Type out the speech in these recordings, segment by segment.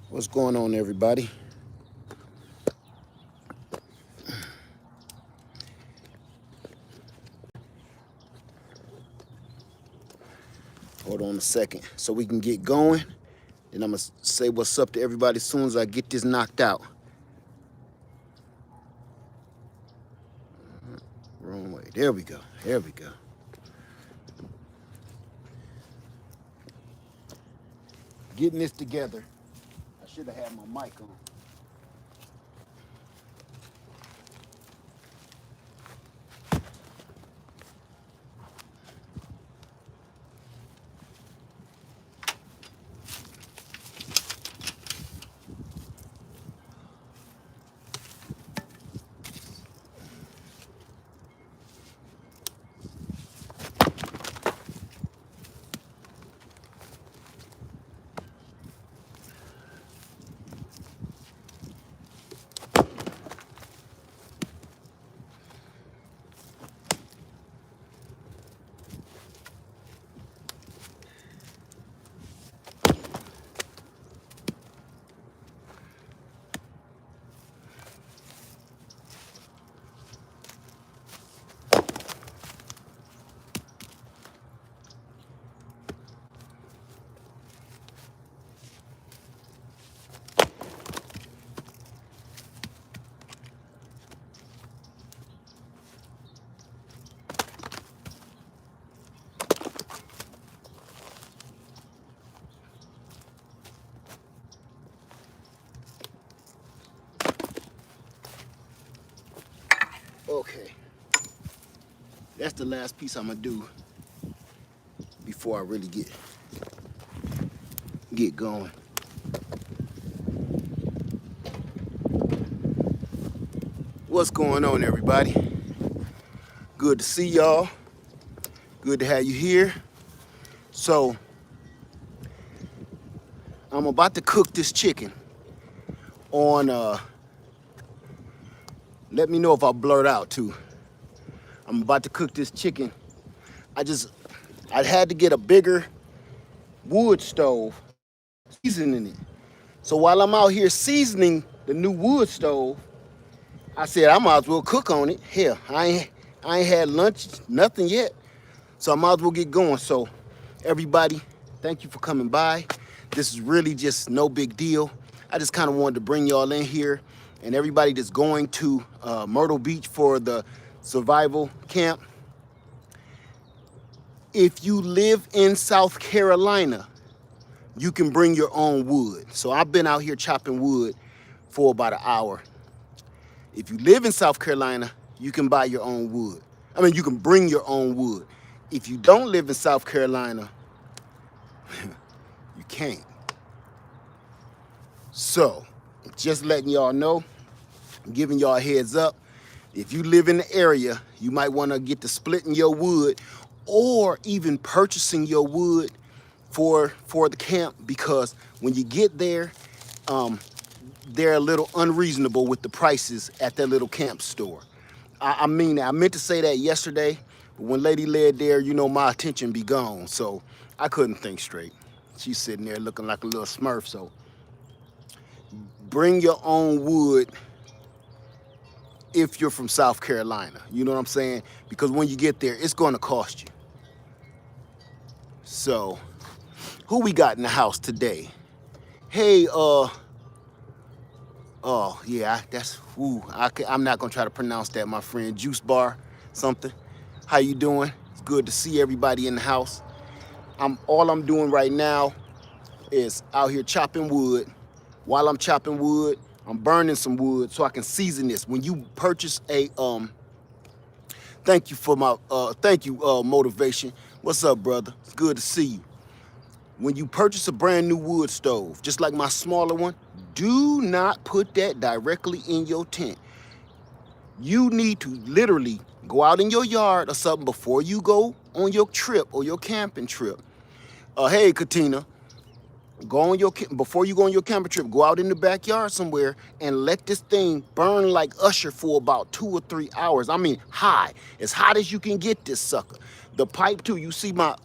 What's going on, everybody? Hold on a second so we can get going. Then I'm gonna say what's up to everybody as soon as I get this knocked out. Wrong way. There we go. There we go. Getting this together. I should have had my mic on. Okay. That's the last piece I'm gonna do before I really get going. What's going on, everybody? Good to see y'all. Good to have you here. So, I'm about to cook this chicken on, let me know if I blurt out too. I'm about to cook this chicken. I had to get a bigger wood stove, seasoning it. So while I'm out here seasoning the new wood stove, I said I might as well cook on it. Hell, I ain't had lunch, nothing yet. So I might as well get going. So everybody, thank you for coming by. This is really just no big deal. I just kind of wanted to bring y'all in here, and everybody that's going to Myrtle Beach for the survival camp. If you live in South Carolina, you can bring your own wood. So I've been out here chopping wood for about an hour. If you live in South Carolina, you can buy your own wood. I mean, you can bring your own wood. If you don't live in South Carolina, you can't. So, just letting y'all know, giving y'all a heads up. If you live in the area, you might want to get to splitting your wood or even purchasing your wood for the camp, because when you get there, they're a little unreasonable with the prices at their little camp store. I mean, I meant to say that yesterday, but when Lady led there, you know, my attention be gone, so I couldn't think straight. She's sitting there looking like a little smurf. So bring your own wood if you're from South Carolina. You know what I'm saying? Because when you get there, it's going to cost you. So, who we got in the house today? Hey, oh yeah, that's, I'm not gonna try to pronounce that, my friend. Juice Bar, something. How you doing? It's good to see everybody in the house. All I'm doing right now is out here chopping wood. While I'm chopping wood, I'm burning some wood so I can season this. When you purchase a, thank you for my, motivation. What's up, brother? It's good to see you. When you purchase a brand new wood stove, just like my smaller one, do not put that directly in your tent. You need to literally go out in your yard or something before you go on your trip or your camping trip. Hey, Katina, before you go on your camping trip, go out in the backyard somewhere and let this thing burn like Usher for about 2 or 3 hours. I mean, as hot as you can get this sucker. The pipe too, you see my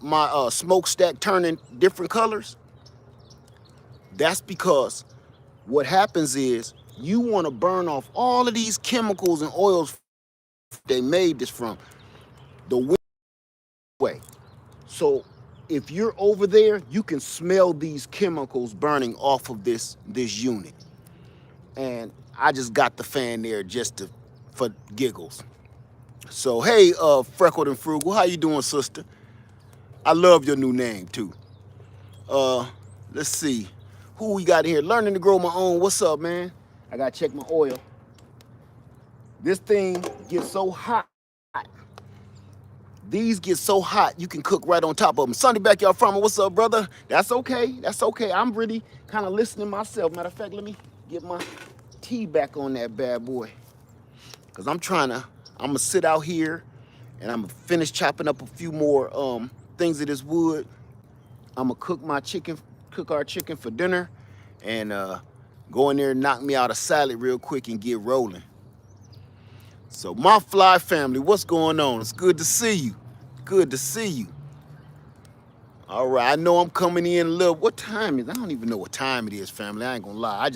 smokestack turning different colors? That's because What happens is you want to burn off all of these chemicals and oils they made this from the way. So if you're over there, you can smell these chemicals burning off of this unit. And I just got the fan there just for giggles. So hey, Freckled and Frugal, how you doing, sister? I love your new name too. Uh, let's see, who we got here? Learning to grow my own. What's up, man? I gotta check my oil. This thing gets so hot. These get so hot, you can cook right on top of them. Sunday Backyard Farmer, what's up, brother? That's okay. That's okay. I'm really kind of listening myself. Matter of fact, let me get my tea back on that bad boy. Because I'm going to sit out here and I'm going to finish chopping up a few more things of this wood. I'm going to cook our chicken for dinner and go in there and knock me out a salad real quick and get rolling. So my fly family, what's going on? It's good to see you. Good to see you. All right, I know I'm coming in a little. What time is it? I don't even know what time it is, family. I ain't gonna lie. I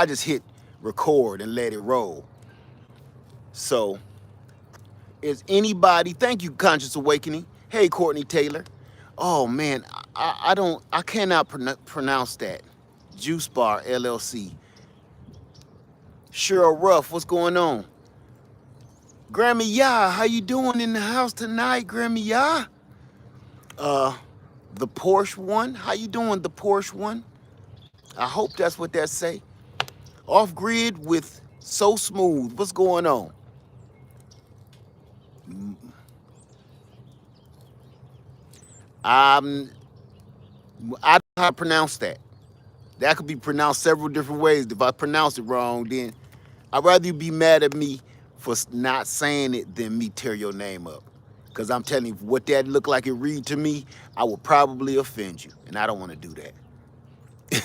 just hit record and let it roll. So, is anybody, thank you, Conscious Awakening. Hey, Courtney Taylor. Oh man, I cannot pronounce that. Juice Bar LLC. Cheryl Ruff, what's going on? Grammy Ya, how you doing in the house tonight, Grammy Ya? The Porsche one, how you doing, the Porsche one? I hope that's what that say. Off grid with So Smooth, what's going on? I don't know how to pronounce that. That could be pronounced several different ways. If I pronounce it wrong, then I'd rather you be mad at me for not saying it than me tear your name up. Because I'm telling you, what that look like it read to me, I will probably offend you. And I don't want to do that.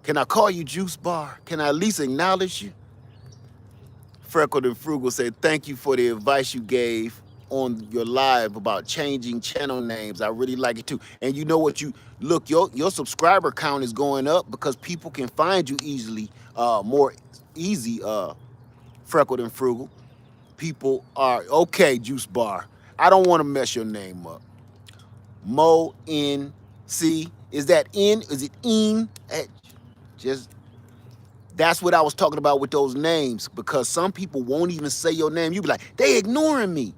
Can I call you Juice Bar? Can I at least acknowledge you? Freckled and Frugal said, thank you for the advice you gave on your live about changing channel names. I really like it too. And you know what, look, your subscriber count is going up because people can find you easily, more easy, Freckled and Frugal. People are, okay, Juice Bar. I don't want to mess your name up. Mo N C. Is that N? Is it in? Just, that's what I was talking about with those names, because some people won't even say your name. You be like, they ignoring me.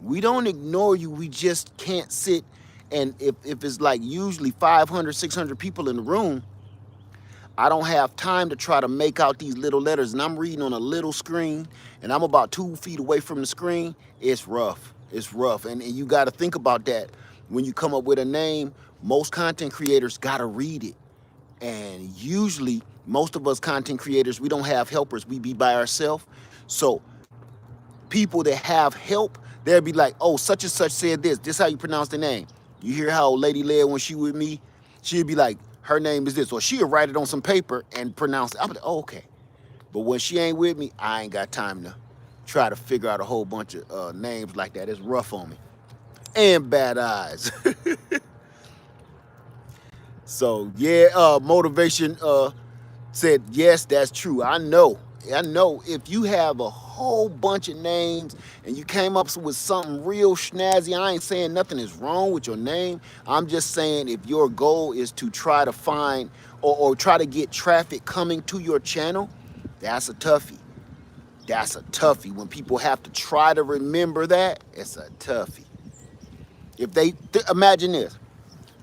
We don't ignore you. We just can't sit. And if it's like usually 500, 600 people in the room, I don't have time to try to make out these little letters. And I'm reading on a little screen and I'm about 2 feet away from the screen. It's rough. It's rough. And you got to think about that when you come up with a name. Most content creators got to read it. And usually most of us content creators, we don't have helpers. We be by ourselves. So people that have help, they'll be like, oh, such and such said this. This is how you pronounce the name. You hear how Lady Leia, when she with me, she'd be like, her name is this. Or she'll write it on some paper and pronounce it. I'm like, oh, okay. But when she ain't with me, I ain't got time to try to figure out a whole bunch of names like that. It's rough on me. And bad eyes. So, yeah, Motivation said, yes, that's true. I know if you have a whole bunch of names and you came up with something real snazzy, I ain't saying nothing is wrong with your name. I'm just saying if your goal is to try to find or try to get traffic coming to your channel, that's a toughie. That's a toughie. When people have to try to remember that, it's a toughie. If they, imagine this.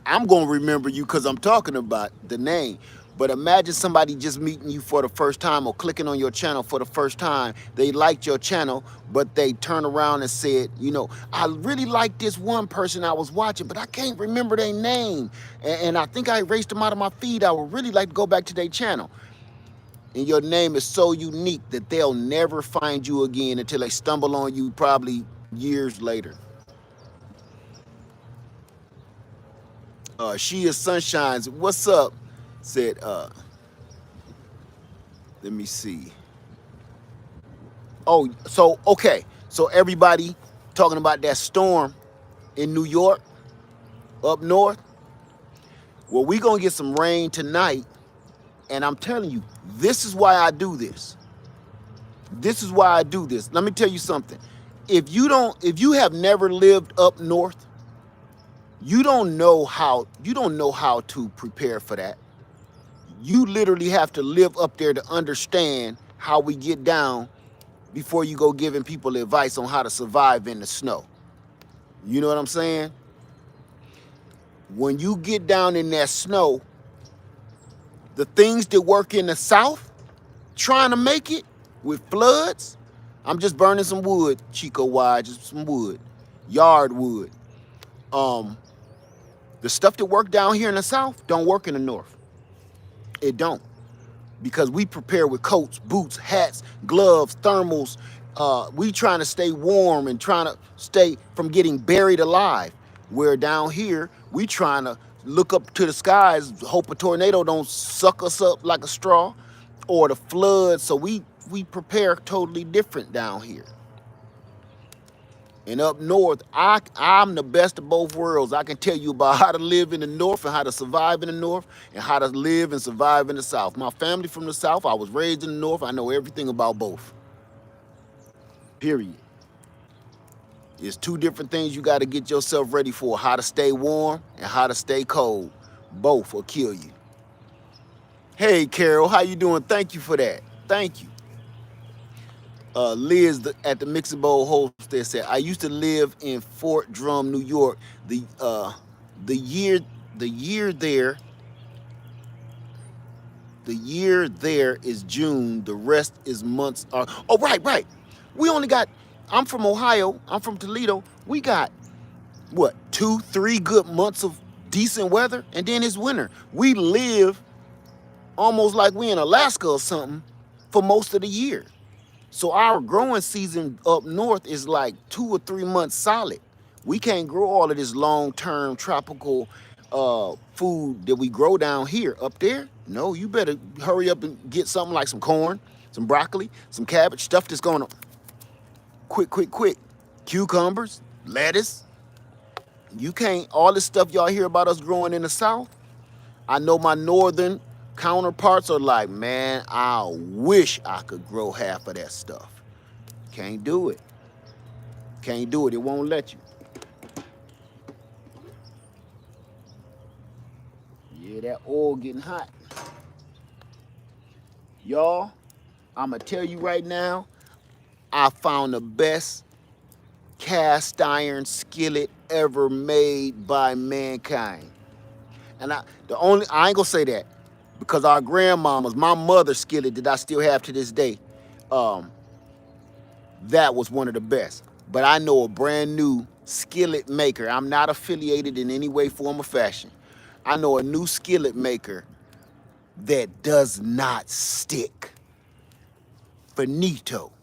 I'm going to remember you because I'm talking about the name. But imagine somebody just meeting you for the first time or clicking on your channel for the first time. They liked your channel, but they turn around and said, you know, I really like this one person I was watching, but I can't remember their name. And I think I erased them out of my feed. I would really like to go back to their channel. And your name is so unique that they'll never find you again until they stumble on you probably years later. She is Sunshines. What's up? Said, let me see. Oh, so, okay. So everybody talking about that storm in New York, up north. Well, we going to get some rain tonight. And I'm telling you, this is why I do this. This is why I do this. Let me tell you something. If you have never lived up north, you don't know how to prepare for that. You literally have to live up there to understand how we get down before you go giving people advice on how to survive in the snow. You know what I'm saying? When you get down in that snow, the things that work in the south trying to make it with floods, I'm just burning some wood, Chico wide, just some wood, yard wood. The stuff that work down here in the south don't work in the north. It don't. Because we prepare with coats, boots, hats, gloves, thermals. We trying to stay warm and trying to stay from getting buried alive. Where down here, we trying to look up to the skies, hope a tornado don't suck us up like a straw, or the flood. So we prepare totally different down here. And up north, I'm the best of both worlds. I can tell you about how to live in the north and how to survive in the north and how to live and survive in the south. My family from the south, I was raised in the north. I know everything about both. Period. It's two different things you got to get yourself ready for: how to stay warm and how to stay cold. Both will kill you. Hey, Carol, how you doing? Thank you for that. Thank you. Liz at the Mixing Bowl Homestead said, I used to live in Fort Drum, New York. The year there is June. The rest is months. Oh, right. We only got. I'm from Ohio. I'm from Toledo. We got what, 2-3 good months of decent weather, and then it's winter. We live almost like we in Alaska or something for most of the year. So our growing season up north is like 2 or 3 months solid. We can't grow all of this long-term tropical food that we grow down here. Up there, no, you better hurry up and get something like some corn, some broccoli, some cabbage, stuff that's going to quick. Cucumbers, lettuce. You can't, all this stuff y'all hear about us growing in the south, I know my northern counterparts are like, man, I wish I could grow half of that stuff. Can't do it. Can't do it. It won't let you. Yeah, that oil getting hot. Y'all, I'm going to tell you right now, I found the best cast iron skillet ever made by mankind. And I ain't gonna say that, because our grandmamas, my mother's skillet that I still have to this day, that was one of the best. But I know a brand new skillet maker. I'm not affiliated in any way, form, or fashion. I know a new skillet maker that does not stick. Finito.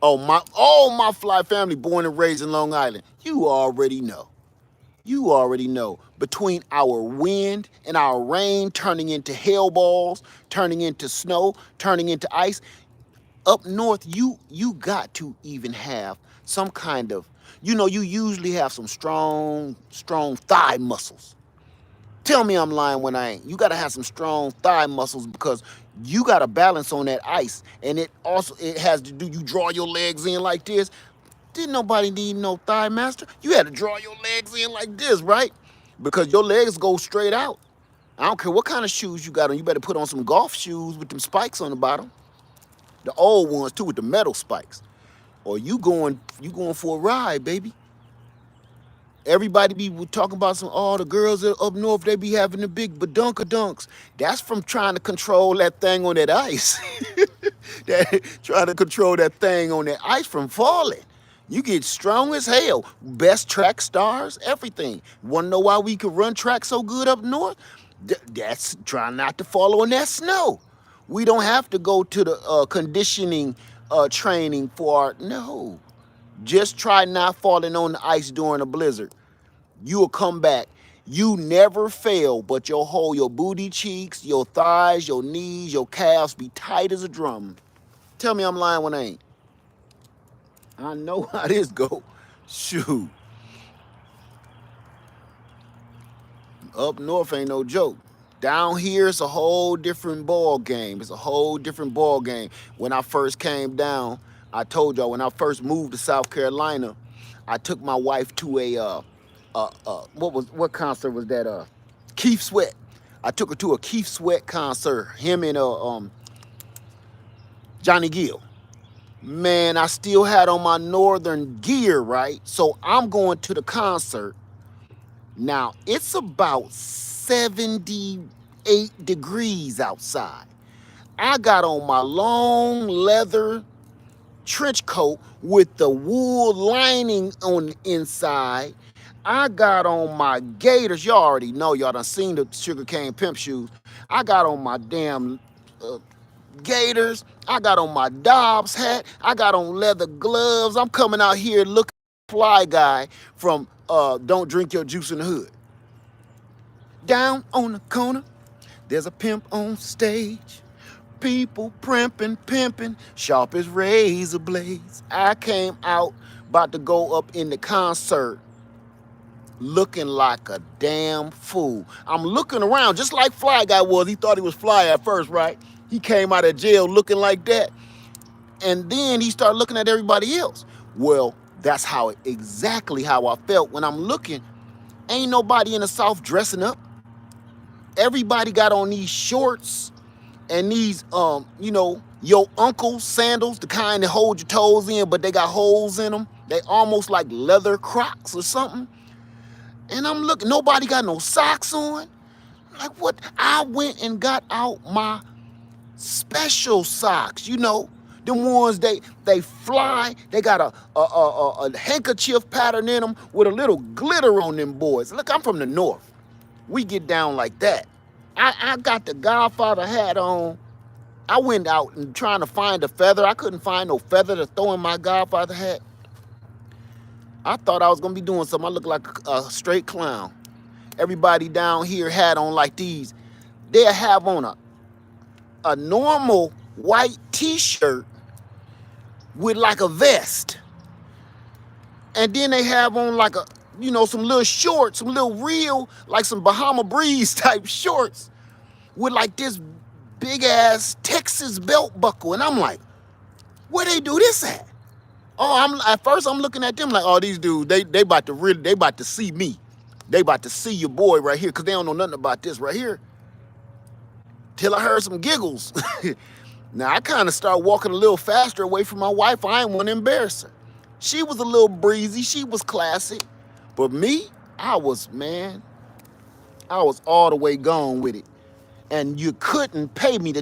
Oh, my fly family, born and raised in Long Island. You already know. You already know. Between our wind and our rain turning into hail balls, turning into snow, turning into ice, up north, you got to even have some kind of, you usually have some strong thigh muscles. Tell me I'm lying when I ain't. You got to have some strong thigh muscles, because you got to balance on that ice. And it has to do, you draw your legs in like this. Didn't nobody need no thigh master. You had to draw your legs in like this, right? Because your legs go straight out. I don't care what kind of shoes you got on. You better put on some golf shoes with them spikes on the bottom. The old ones too, with the metal spikes. Or you going for a ride, baby. Everybody be talking about the girls up north, they be having the big badunkadunks. That's from trying to control that thing on that ice. Trying to control that thing on that ice from falling. You get strong as hell. Best track stars, everything. Want to know why we could run track so good up north? That's trying not to fall on that snow. We don't have to go to the conditioning training no. Just try not falling on the ice during a blizzard. You will come back. You never fail, but your booty cheeks, your thighs, your knees, your calves be tight as a drum. Tell me I'm lying when I ain't. I know how this go. Shoot. Up north ain't no joke. Down here, it's a whole different ball game. It's a whole different ball game. When I first came down, I told y'all when I first moved to South Carolina, I took my wife to what concert was that? Keith Sweat. I took her to a Keith Sweat concert. Him and Johnny Gill. Man, I still had on my northern gear, right? So I'm going to the concert. Now, it's about 78 degrees outside. I got on my long leather trench coat with the wool lining on the inside. I got on my gaiters. Y'all already know. Y'all done seen the sugarcane pimp shoes. I got on my damn gaiters. I got on my Dobbs hat. I got on leather gloves. I'm coming out here looking like a fly guy from Don't Drink Your Juice in the Hood. Down on the corner, there's a pimp on stage. People primping, pimping, sharp as razor blades. I came out about to go up in the concert looking like a damn fool. I'm looking around just like Fly Guy was. He thought he was fly at first, right? He came out of jail looking like that. And then he started looking at everybody else. Well, that's exactly how I felt when I'm looking. Ain't nobody in the South dressing up. Everybody got on these shorts and these, your uncle's sandals, the kind that hold your toes in, but they got holes in them. They almost like leather Crocs or something. And I'm looking, nobody got no socks on. Like what? I went and got out my special socks, the ones they fly. They got a handkerchief pattern in them with a little glitter on them boys. Look, I'm from the North. We get down like that. I got the Godfather hat on. I went out and trying to find a feather. I couldn't find no feather to throw in my Godfather hat. I thought I was gonna be doing something. I look like a straight clown. Everybody down here had on like these. They'll have on a normal white t-shirt with like a vest. And then they have on like some little shorts, some little real, like some Bahama Breeze type shorts with like this big ass Texas belt buckle. And I'm like, where they do this at? Oh, at first I'm looking at them like, oh, these dudes, they about to see me. They about to see your boy right here, because they don't know nothing about this right here. Till I heard some giggles. Now I kind of started walking a little faster away from my wife. I ain't want to embarrass her. She was a little breezy. She was classy. But me, I was all the way gone with it. And you couldn't pay me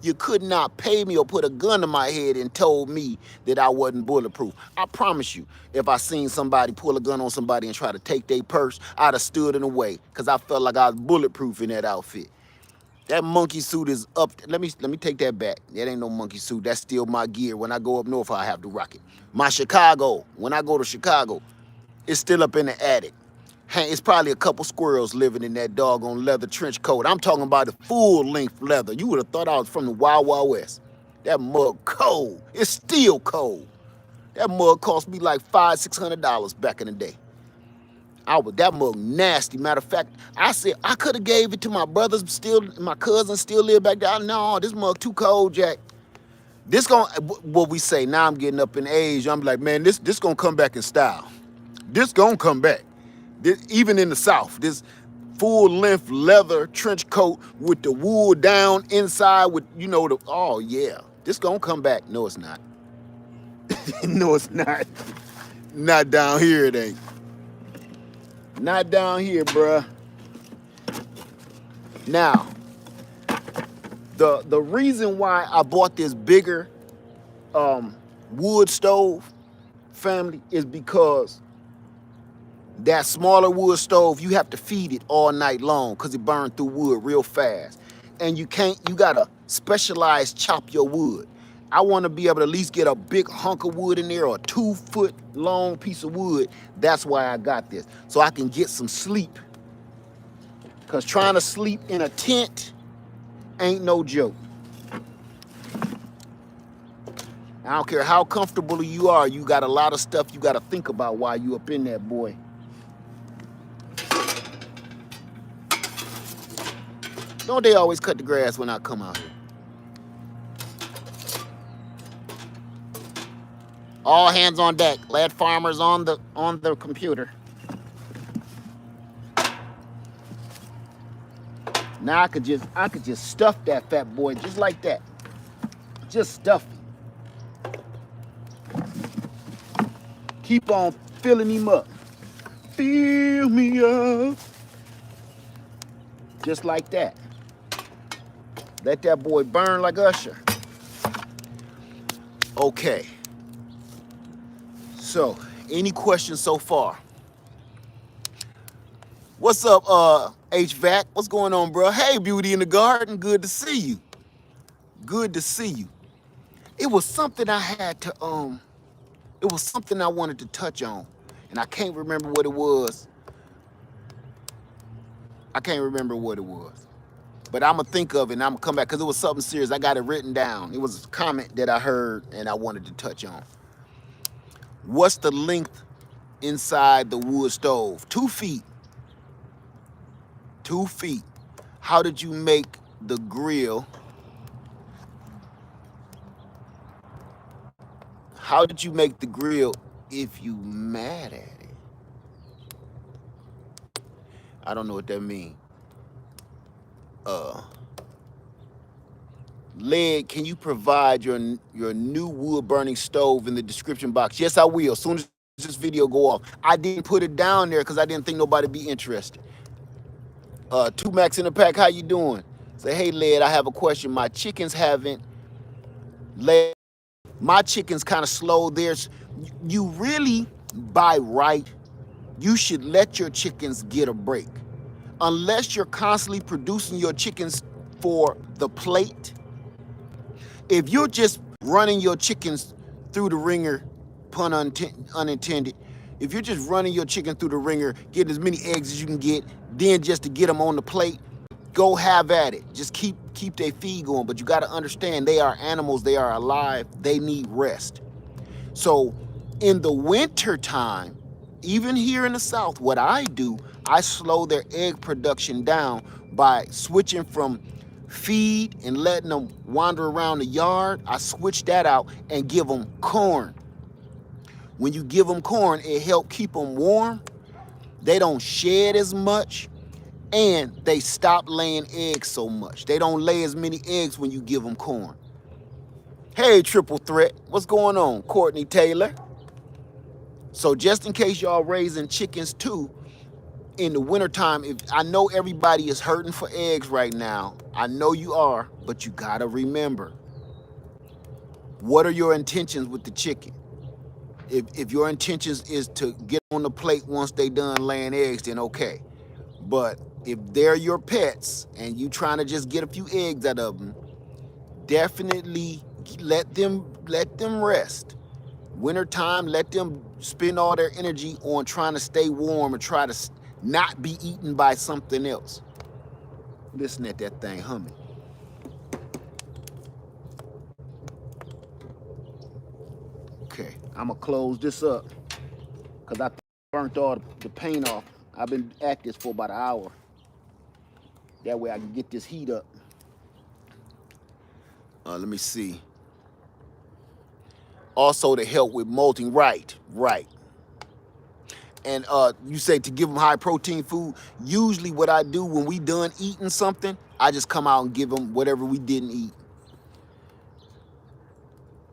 you could not pay me or put a gun to my head and told me that I wasn't bulletproof. I promise you, if I seen somebody pull a gun on somebody and try to take their purse, I'd have stood in the way, because I felt like I was bulletproof in that outfit. That monkey suit is up. Let me take that back. That ain't no monkey suit. That's still my gear. When I go up north, I have to rock it. My Chicago, when I go to Chicago, it's still up in the attic. Hey, it's probably a couple squirrels living in that doggone leather trench coat. I'm talking about the full-length leather. You would have thought I was from the Wild Wild West. That mug cold. It's still cold. That mug cost me like $500-$600 back in the day. That mug nasty. Matter of fact, I said I could have gave it to my brothers, my cousins still live back there. No, this mug too cold, Jack. What we say, now I'm getting up in age. I'm like, man, this gonna come back in style. This gonna come back. Even in the South, this full-length leather trench coat with the wool down inside with, oh yeah, this gonna come back. No, it's not. No, it's not. Not down here, it ain't. Not down here, bruh. Now, the reason why I bought this bigger wood stove, family, is because that smaller wood stove, you have to feed it all night long because it burns through wood real fast. And you gotta specialize chop your wood. I want to be able to at least get a big hunk of wood in there, or a 2-foot long piece of wood. That's why I got this, so I can get some sleep. Because trying to sleep in a tent ain't no joke. I don't care how comfortable you are, you got a lot of stuff you got to think about while you up in there, boy. Don't they always cut the grass when I come out here? All hands on deck. Lad farmers on the computer. Now I could just stuff that fat boy just like that. Just stuff him. Keep on filling him up. Fill me up. Just like that. Let that boy burn like Usher. Okay. So, any questions so far? What's up, HVAC? What's going on, bro? Hey, Beauty in the Garden. Good to see you. Good to see you. It was something I had to, it was something I wanted to touch on, and I can't remember what it was. But I'm going to think of it, and I'm going to come back, because it was something serious. I got it written down. It was a comment that I heard, and I wanted to touch on. What's the length inside the wood stove? 2 feet. 2 feet. How did you make the grill? How did you make the grill if you mad at it? I don't know what that means. Led, can you provide your new wood burning stove in the description box? Yes, I will. As soon as this video go off. I didn't put it down there because I didn't think nobody be interested. 2 Max in the pack, how you doing? Say, hey, Led, I have a question. My chickens haven't laid. My chickens kind of slow. You really, by right, you should let your chickens get a break. Unless you're constantly producing your chickens for the plate. If you're just running your chickens through the ringer, pun unintended, if you're just running your chicken through the ringer, getting as many eggs as you can get, then just to get them on the plate, go have at it. Just keep their feed going. But you got to understand, they are animals. They are alive. They need rest. So in the winter time, even here in the South, what I do, I slow their egg production down by switching from feed and letting them wander around the yard. I switch that out and give them corn. When you give them corn, it helps keep them warm. They don't shed as much, and they stop laying eggs so much. They don't lay as many eggs when you give them corn. Hey, Triple Threat, what's going on? Courtney Taylor. So just in case y'all raising chickens too, in the wintertime, if I know everybody is hurting for eggs right now, I know you are, but you gotta remember, what are your intentions with the chicken? If your intentions is to get on the plate once they done laying eggs, then okay. But if they're your pets and you trying to just get a few eggs out of them, definitely let them rest. Wintertime, let them spend all their energy on trying to stay warm and try to not be eaten by something else. Listen at that thing humming. Okay, I'm gonna close this up because I burnt all the paint off. I've been at this for about an hour. That way I can get this heat up. Let me see. Also to help with molting, right. And you say to give them high protein food. Usually what I do when we done eating something, I just come out and give them whatever we didn't eat.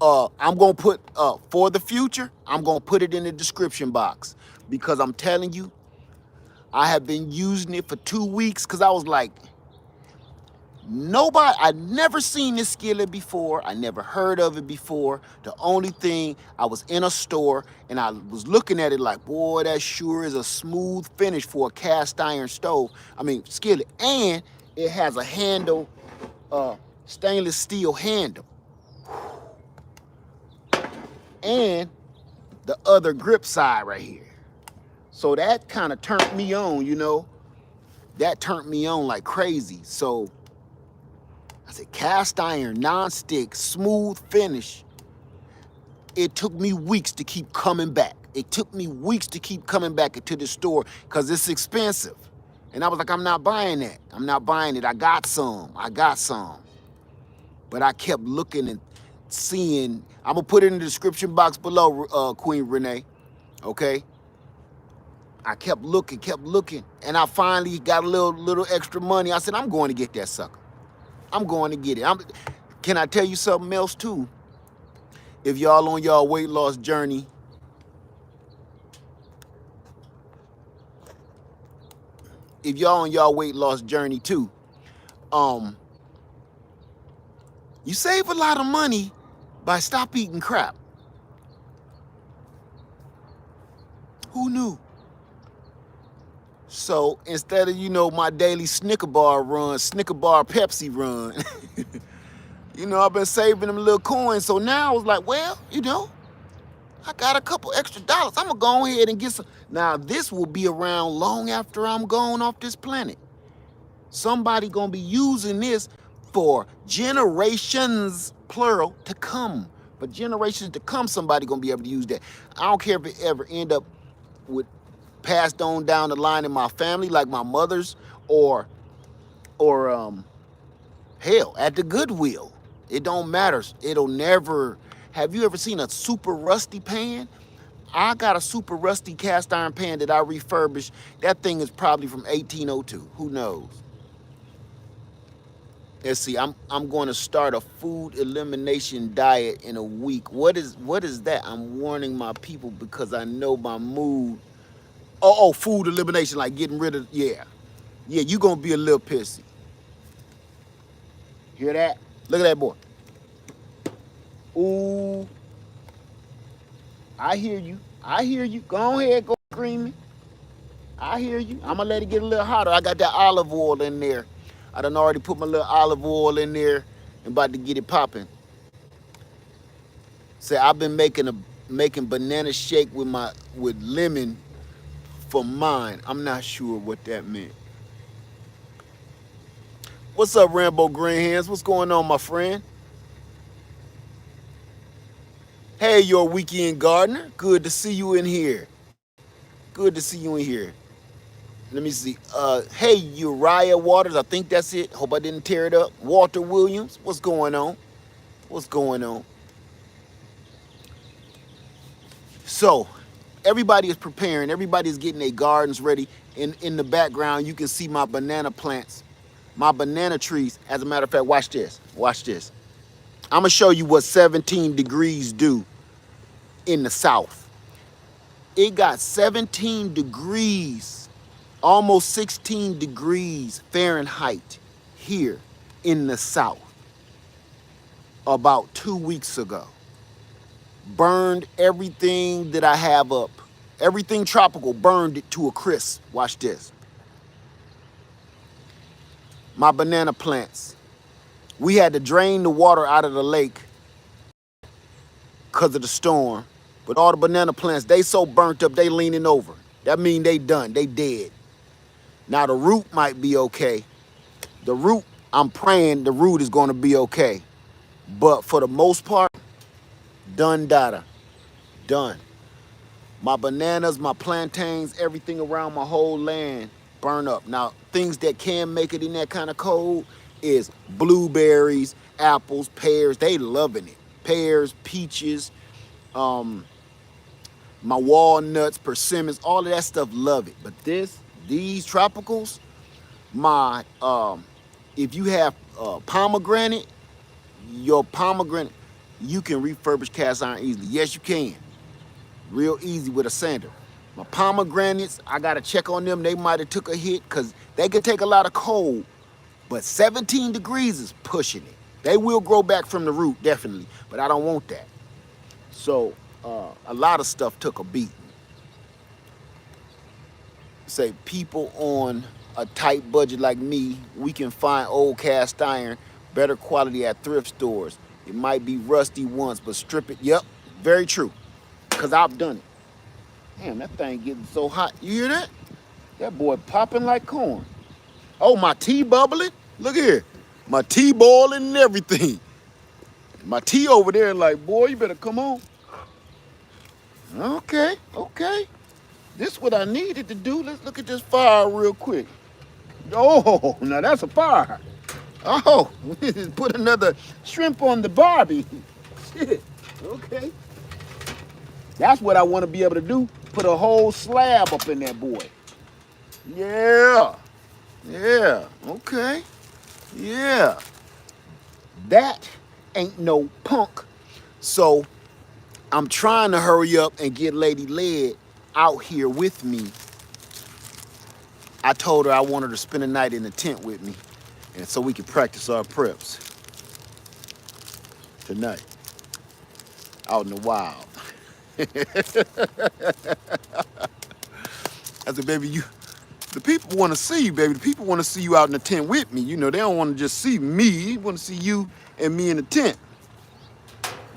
I'm gonna put, for the future, I'm gonna put it in the description box, because I'm telling you, I have been using it for 2 weeks because I was like, I'd never seen this skillet before. I never heard of it before. The only thing, I was in a store and I was looking at it like, boy, that sure is a smooth finish for a cast iron skillet. And it has a handle, stainless steel handle. And the other grip side right here. So that kind of turned me on, you know. That turned me on like crazy. So I said, cast iron, non-stick, smooth finish. It took me weeks to keep coming back. It took me weeks to keep coming back into the store because it's expensive. And I was like, I'm not buying that. I'm not buying it. I got some. But I kept looking and seeing. I'm going to put it in the description box below, Queen Renee. Okay? I kept looking. And I finally got a little extra money. I said, I'm going to get that sucker. I'm going to get it. Can I tell you something else, too? If y'all on y'all weight loss journey, too, you save a lot of money by stop eating crap. Who knew? So instead of, my daily Snicker bar Pepsi run, I've been saving them little coins. So now I was like, well, I got a couple extra dollars. I'm going to go ahead and get some. Now, this will be around long after I'm gone off this planet. Somebody going to be using this for generations, plural, to come. For generations to come, somebody going to be able to use that. I don't care if it ever end up with passed on down the line in my family, like my mother's, or hell, at the Goodwill. It don't matter. It'll never. Have you ever seen a super rusty pan? I got a super rusty cast iron pan that I refurbished. That thing is probably from 1802. Who knows? Let's see. I'm going to start a food elimination diet in a week. What is that? I'm warning my people because I know my mood. Oh, food elimination, like getting rid of, yeah, you gonna be a little pissy. Hear that? Look at that boy. Ooh, I hear you. Go ahead, go screaming. I hear you. I'm gonna let it get a little hotter. I got that olive oil in there. I done already put my little olive oil in there and about to get it popping. Say, I've been making banana shake with lemon for mine. I'm not sure what that meant. What's up, Rambo Green Hands? What's going on, my friend? Hey, your weekend gardener. Good to see you in here. Let me see. Hey, Uriah Waters. I think that's it. Hope I didn't tear it up. Walter Williams. What's going on? So, everybody is preparing. Everybody's getting their gardens ready. In the background, you can see my banana plants, my banana trees. As a matter of fact, watch this. I'm going to show you what 17 degrees do in the South. It got 17 degrees, almost 16 degrees Fahrenheit here in the South about 2 weeks ago. Burned everything that I have up. Everything tropical, burned it to a crisp. Watch this. My banana plants. We had to drain the water out of the lake because of the storm. But all the banana plants, they so burnt up, they leaning over. That mean they done, they dead. Now the root might be okay. The root, I'm praying the root is going to be okay. But for the most part, done. My bananas, my plantains, everything around my whole land burn up. Now, things that can make it in that kind of cold is blueberries, apples, pears. They loving it. Pears, peaches, my walnuts, persimmons, all of that stuff love it. But these tropicals, if you have pomegranate, your pomegranate, you can refurbish cast iron easily. Yes, you can. Real easy with a sander. My pomegranates, I got to check on them. They might have took a hit because they can take a lot of cold. But 17 degrees is pushing it. They will grow back from the root, definitely. But I don't want that. So a lot of stuff took a beating. Say people on a tight budget like me, we can find old cast iron, better quality at thrift stores. It might be rusty once, but strip it. Yep, very true. Because I've done it. Damn, that thing getting so hot. You hear that? That boy popping like corn. Oh, my tea bubbling? Look here. My tea boiling and everything. My tea over there like, boy, you better come on. Okay. This is what I needed to do. Let's look at this fire real quick. Oh, now that's a fire. Oh, put another shrimp on the Barbie. Shit. Okay. That's what I want to be able to do. Put a whole slab up in that boy. Yeah. Yeah. Okay. Yeah. That ain't no punk. So I'm trying to hurry up and get Lady Led out here with me. I told her I wanted her to spend the night in the tent with me, and so we could practice our preps tonight out in the wild. I said, baby, the people want to see you, baby. The people want to see you out in the tent with me. You know, they don't want to just see me. They want to see you and me in the tent.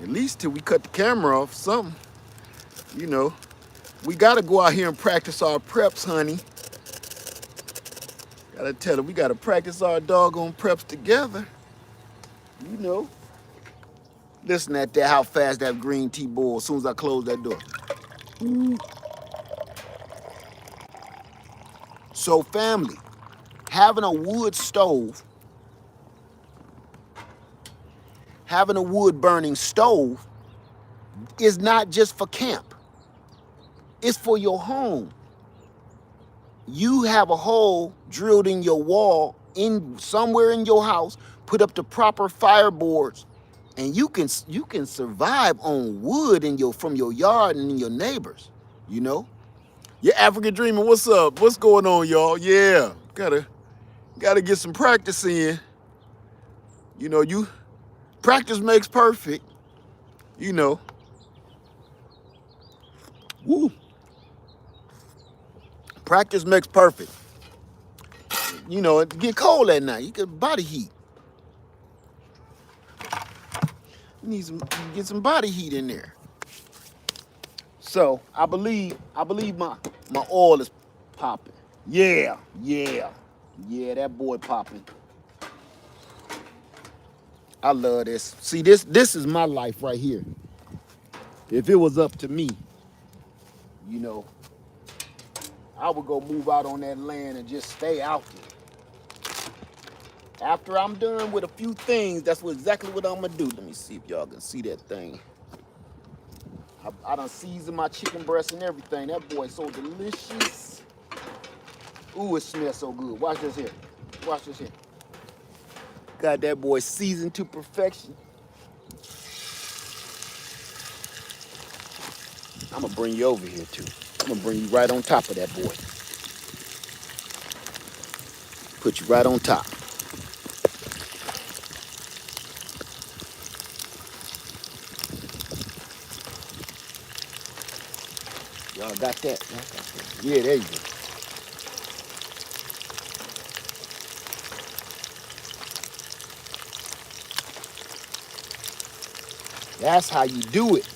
At least till we cut the camera off, something. You know, we got to go out here and practice our preps, honey. Gotta tell her, we gotta practice our doggone preps together. You know. Listen at that, how fast that green tea boils as soon as I close that door. Ooh. So family, having a wood stove, having a wood burning stove is not just for camp. It's for your home. You have a hole drilled in your wall in somewhere in your house, put up the proper fireboards, and you can survive on wood in from your yard and in your neighbors, you know? Yeah, African Dreamer, what's up? What's going on, y'all? Yeah, gotta get some practice in. You know, practice makes perfect, you know. Woo. Practice makes perfect. You know, it get cold at night. You get body heat. You need get some body heat in there. So I believe my oil is popping. Yeah, that boy popping. I love this. See, this is my life right here. If it was up to me, you know, I would go move out on that land and just stay out there. After I'm done with a few things, that's exactly what I'm gonna do. Let me see if y'all can see that thing. I done seasoned my chicken breast and everything. That boy's so delicious. Ooh, it smells so good. Watch this here. Watch this here. Got that boy seasoned to perfection. I'm gonna bring you over here too. I'm gonna bring you right on top of that boy. Put you right on top. Y'all got that? Yeah, there you go. That's how you do it.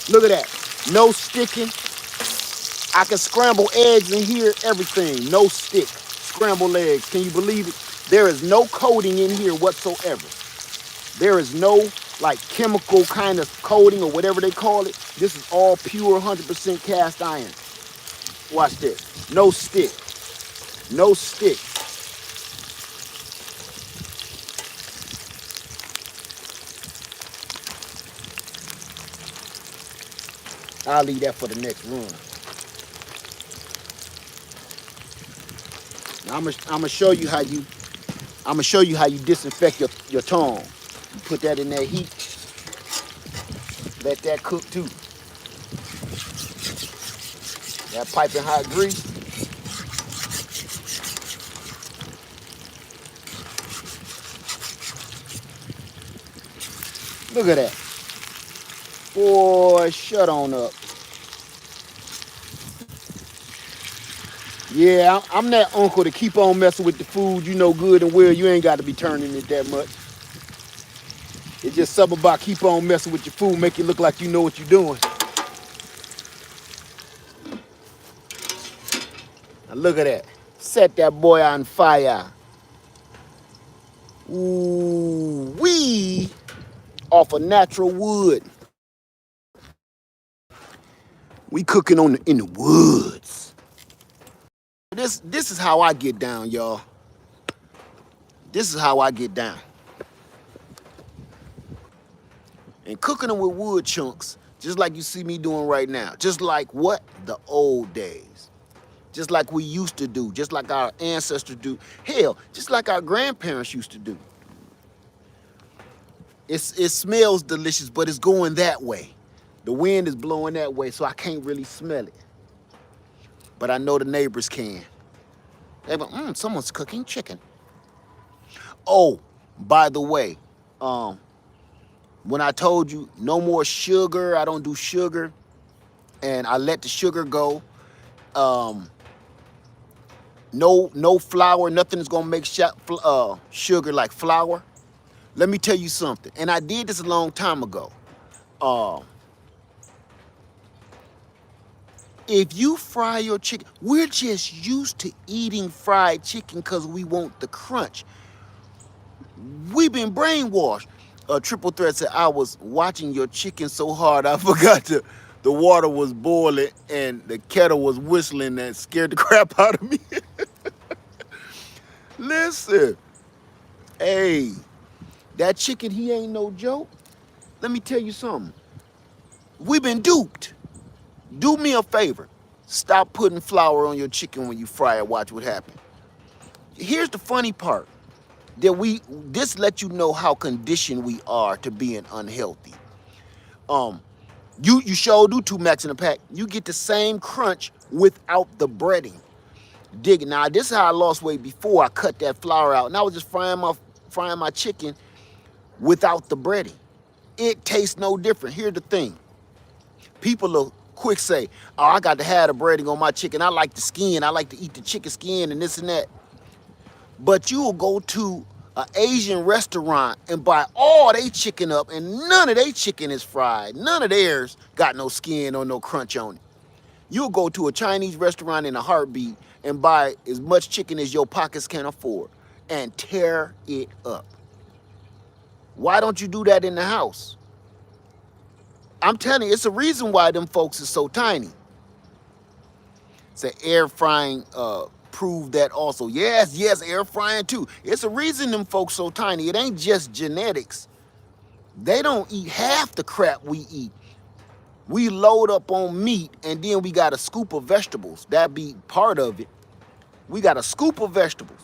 Look at that. No sticking. I can scramble eggs in here, everything. No stick. Scrambled eggs. Can you believe it? There is no coating in here whatsoever. There is no like chemical kind of coating or whatever they call it. This is all pure 100% cast iron. Watch this. No stick. No stick. I'll leave that for the next run. Now I'm gonna show you how you disinfect your tongue. You put that in that heat. Let that cook too. That piping hot grease. Look at that. Boy, shut on up. Yeah, I'm that uncle to keep on messing with the food. You know good and well you ain't got to be turning it that much. It's just something about keep on messing with your food, make it look like you know what you're doing. Now look at that. Set that boy on fire. Ooh wee. off of natural wood. We cooking in the woods. This is how I get down, y'all. This is how I get down. And cooking them with wood chunks, just like you see me doing right now. Just like what? The old days. Just like we used to do. Just like our ancestors do. Hell, just like our grandparents used to do. It smells delicious, but it's going that way. The wind is blowing that way, so I can't really smell it. But I know the neighbors can. They go, someone's cooking chicken. Oh, by the way, when I told you no more sugar, I don't do sugar, and I let the sugar go. No flour, nothing is gonna make sugar like flour. Let me tell you something, and I did this a long time ago. If you fry your chicken, we're just used to eating fried chicken because we want the crunch. We've been brainwashed. Triple Threat said, I was watching your chicken so hard I forgot the water was boiling and the kettle was whistling and scared the crap out of me. Listen, hey, that chicken, he ain't no joke. Let me tell you something. We've been duped. Do me a favor. Stop putting flour on your chicken when you fry it. Watch what happens. Here's the funny part. This lets you know how conditioned we are to being unhealthy. You sure do 2 max in a pack. You get the same crunch without the breading. Dig it. Now, this is how I lost weight before I cut that flour out. And I was just frying my chicken without the breading. It tastes no different. Here's the thing. People will quick say, oh, I got to have the breading on my chicken. I like the skin. I like to eat the chicken skin and this and that. But you will go to an Asian restaurant and buy all they chicken up, and none of their chicken is fried. None of theirs got no skin or no crunch on it. You'll go to a Chinese restaurant in a heartbeat and buy as much chicken as your pockets can afford and tear it up. Why don't you do that in the house? I'm telling you, it's a reason why them folks is so tiny. Say air frying proved that also. Yes, air frying too. It's a reason them folks so tiny. It ain't just genetics. They don't eat half the crap we eat. We load up on meat and then we got a scoop of vegetables. That be part of it. We got a scoop of vegetables.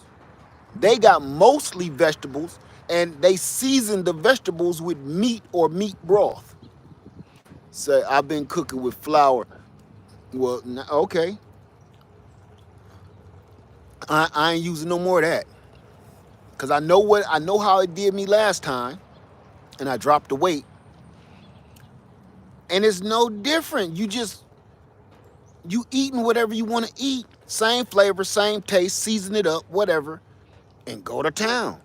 They got mostly vegetables and they season the vegetables with meat or meat broth. Say, I've been cooking with flour. Well, okay. I ain't using no more of that. Cause I know how it did me last time, and I dropped the weight. And it's no different. You eating whatever you want to eat. Same flavor, same taste, season it up, whatever, and go to town.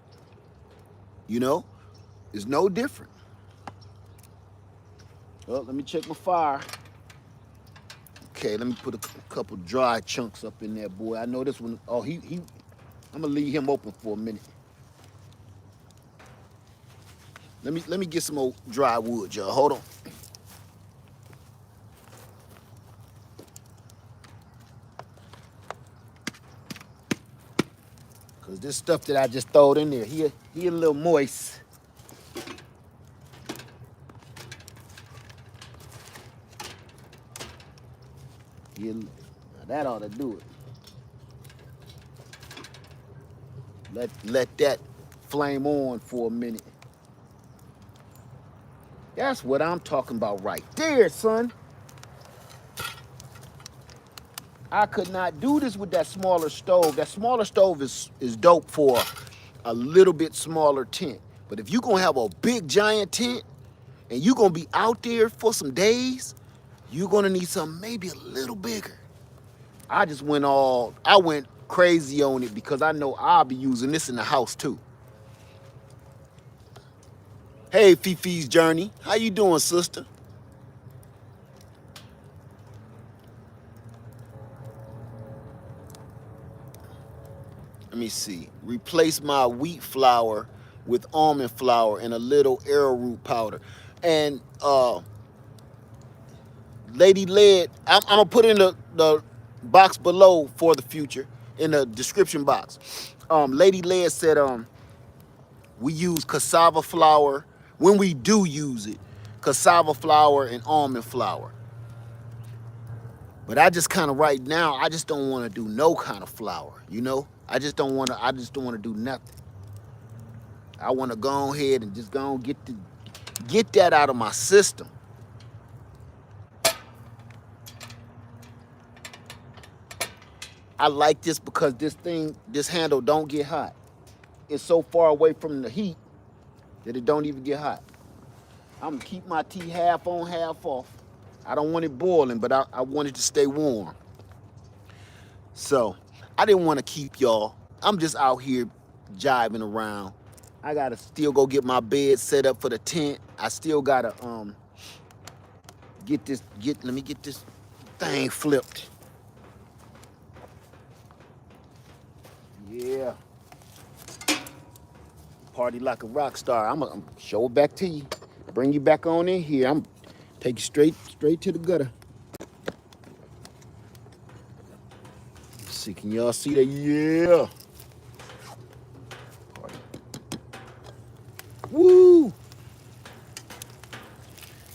You know? It's no different. Well, let me check my fire. Okay, let me put a couple dry chunks up in there, boy. I know this one. Oh, I'm gonna leave him open for a minute. Let me get some old dry wood, y'all. Hold on. Cause this stuff that I just throwed in there, he a little moist. Now that ought to do it. Let that flame on for a minute. That's what I'm talking about right there, son. I could not do this with that smaller stove. That smaller stove is dope for a little bit smaller tent. But if you're gonna have a big giant tent and you're gonna be out there for some days, you're gonna need something maybe a little bigger. I went crazy on it because I know I'll be using this in the house too. Hey, Fifi's Journey. How you doing, sister? Let me see. Replace my wheat flour with almond flour and a little arrowroot powder. And Lady Led, I'm gonna put in the box below for the future, in the description box. Lady Led said we use cassava flour when we do use it, cassava flour and almond flour. But I just kind of right now, I just don't want to do no kind of flour, you know? I just don't want to do nothing. I want to go ahead and just go and get that out of my system. I like this because this handle don't get hot. It's so far away from the heat that it don't even get hot. I'm gonna keep my tea half on, half off. I don't want it boiling, but I want it to stay warm. So I didn't want to keep y'all. I'm just out here jiving around. I gotta still go get my bed set up for the tent. I still gotta let me get this thing flipped. Yeah. Party like a rock star. I'm gonna show it back to you. Bring you back on in here. I'm take you straight to the gutter. See, can y'all see that? Yeah. Party. Woo.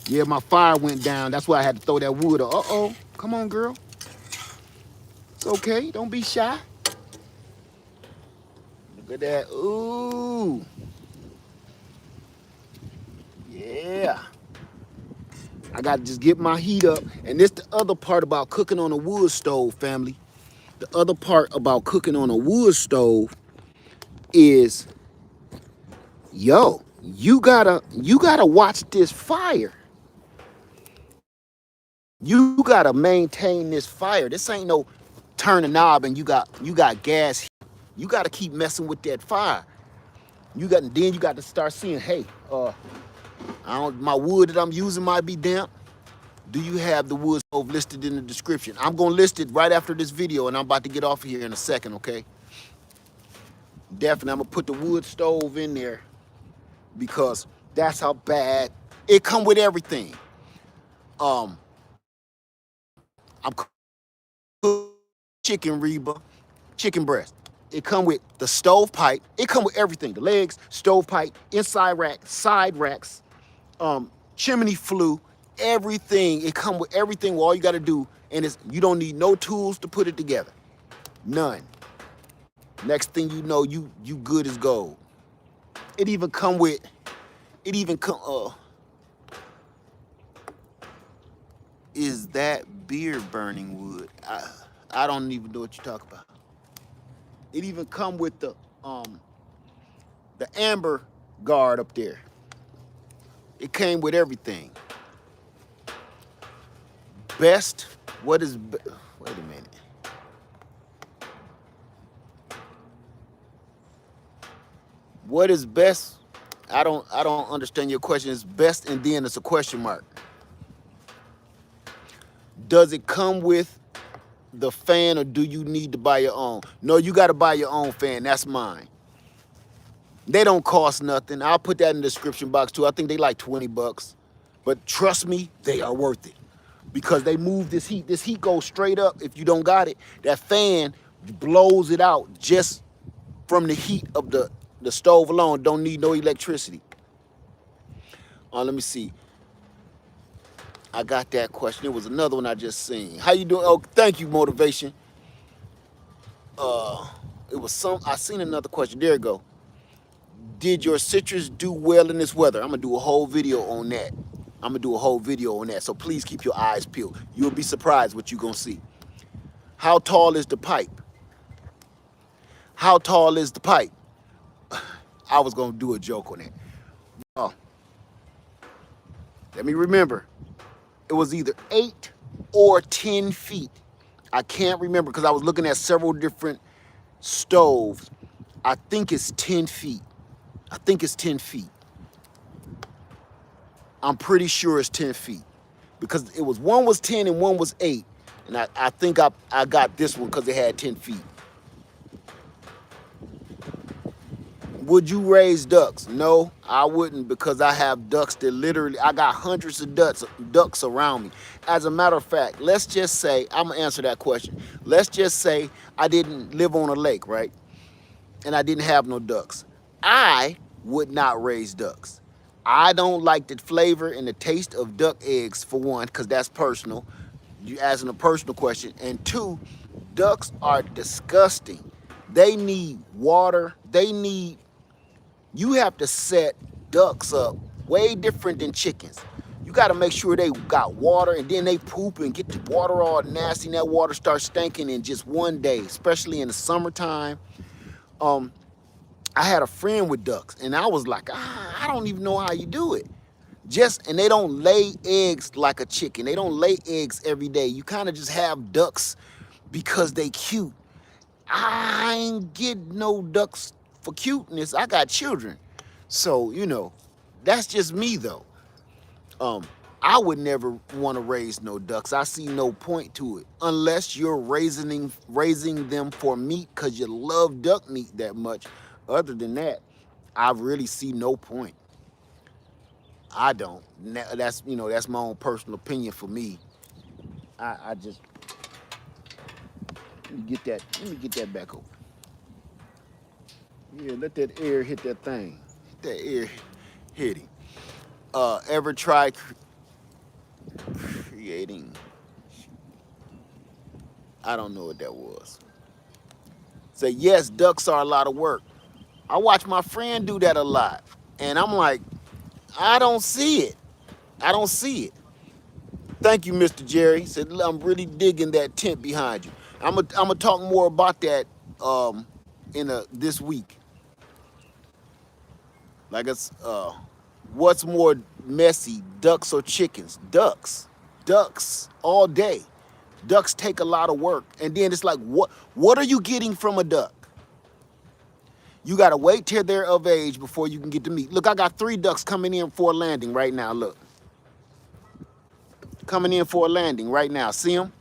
Yeah, my fire went down. That's why I had to throw that wood up. Uh-oh. Come on, girl. It's okay. Don't be shy. Look at that. Ooh. Yeah. I got to just get my heat up. And this the other part about cooking on a wood stove, family. The other part about cooking on a wood stove is, yo, you gotta watch this fire. You gotta maintain this fire. This ain't no turn a knob and you got gas. You gotta keep messing with that fire. Then you got to start seeing, hey, my wood that I'm using might be damp. Do you have the wood stove listed in the description? I'm gonna list it right after this video, and I'm about to get off of here in a second, okay? Definitely, I'm gonna put the wood stove in there because that's how bad it come with everything. I'm cooking chicken Reba, chicken breast. It come with the stove pipe. It come with everything: the legs, stove pipe, inside rack, side racks, chimney flue. Everything. It come with everything. All you got to do, and you don't need no tools to put it together. None. Next thing you know, you good as gold. It even come with. Is that beer burning wood? I don't even know what you talk about. It even come with the amber guard up there. It came with everything. Best, wait a minute. What is best? I don't understand your question. It's best and then it's a question mark. Does it come with the fan or do you need to buy your own? No, you got to buy your own fan. That's mine. They don't cost nothing. I'll put that in the description box too. I think they like 20 bucks. But trust me, they are worth it. Because they move this heat. This heat goes straight up. If you don't got it, that fan blows it out just from the heat of the stove alone. Don't need no electricity. Let me see. I got that question. It was another one I just seen. How you doing? Oh, thank you, motivation. I seen another question. There you go. Did your citrus do well in this weather? I'm gonna do a whole video on that. So please keep your eyes peeled. You'll be surprised what you're gonna see. How tall is the pipe? How tall is the pipe? I was gonna do a joke on that. Oh, let me remember. It was either 8 or 10 feet. I can't remember because I was looking at several different stoves. I think it's 10 feet. I'm pretty sure it's 10 feet because one was 10 and one was 8. And I think I got this one because it had 10 feet. Would you raise ducks? No, I wouldn't, because I have ducks that literally, I got hundreds of ducks around me. As a matter of fact, let's just say, I'm gonna answer that question. Let's just say I didn't live on a lake, right? And I didn't have no ducks. I would not raise ducks. I don't like the flavor and the taste of duck eggs, for one, because that's personal. You asking a personal question. And two, ducks are disgusting. They need water. You have to set ducks up way different than chickens. You got to make sure they got water, and then they poop and get the water all nasty, and that water starts stinking in just one day, especially in the summertime. I had a friend with ducks, and I was like, I don't even know how you do it. And they don't lay eggs like a chicken. They don't lay eggs every day. You kind of just have ducks because they cute. I ain't get no ducks for cuteness. I got children. So, that's just me though. I would never want to raise no ducks. I see no point to it unless you're raising them for meat because you love duck meat that much. Other than that, I really see no point. I don't. That's my own personal opinion for me. I just let me get that back over. Yeah, let that air hit that thing. That air hit him. Ever try creating? I don't know what that was. Say, yes, ducks are a lot of work. I watch my friend do that a lot, and I'm like, I don't see it. I don't see it. Thank you, Mr. Jerry. Said, I'm really digging that tent behind you. I'm gonna talk more about that this week. Like what's more messy, ducks or chickens? Ducks all day. Ducks take a lot of work, and then it's like, what are you getting from a duck? You gotta wait till they're of age before you can get the meat. Look, I got 3 ducks coming in for a landing right now. Look, coming in for a landing right now. See them?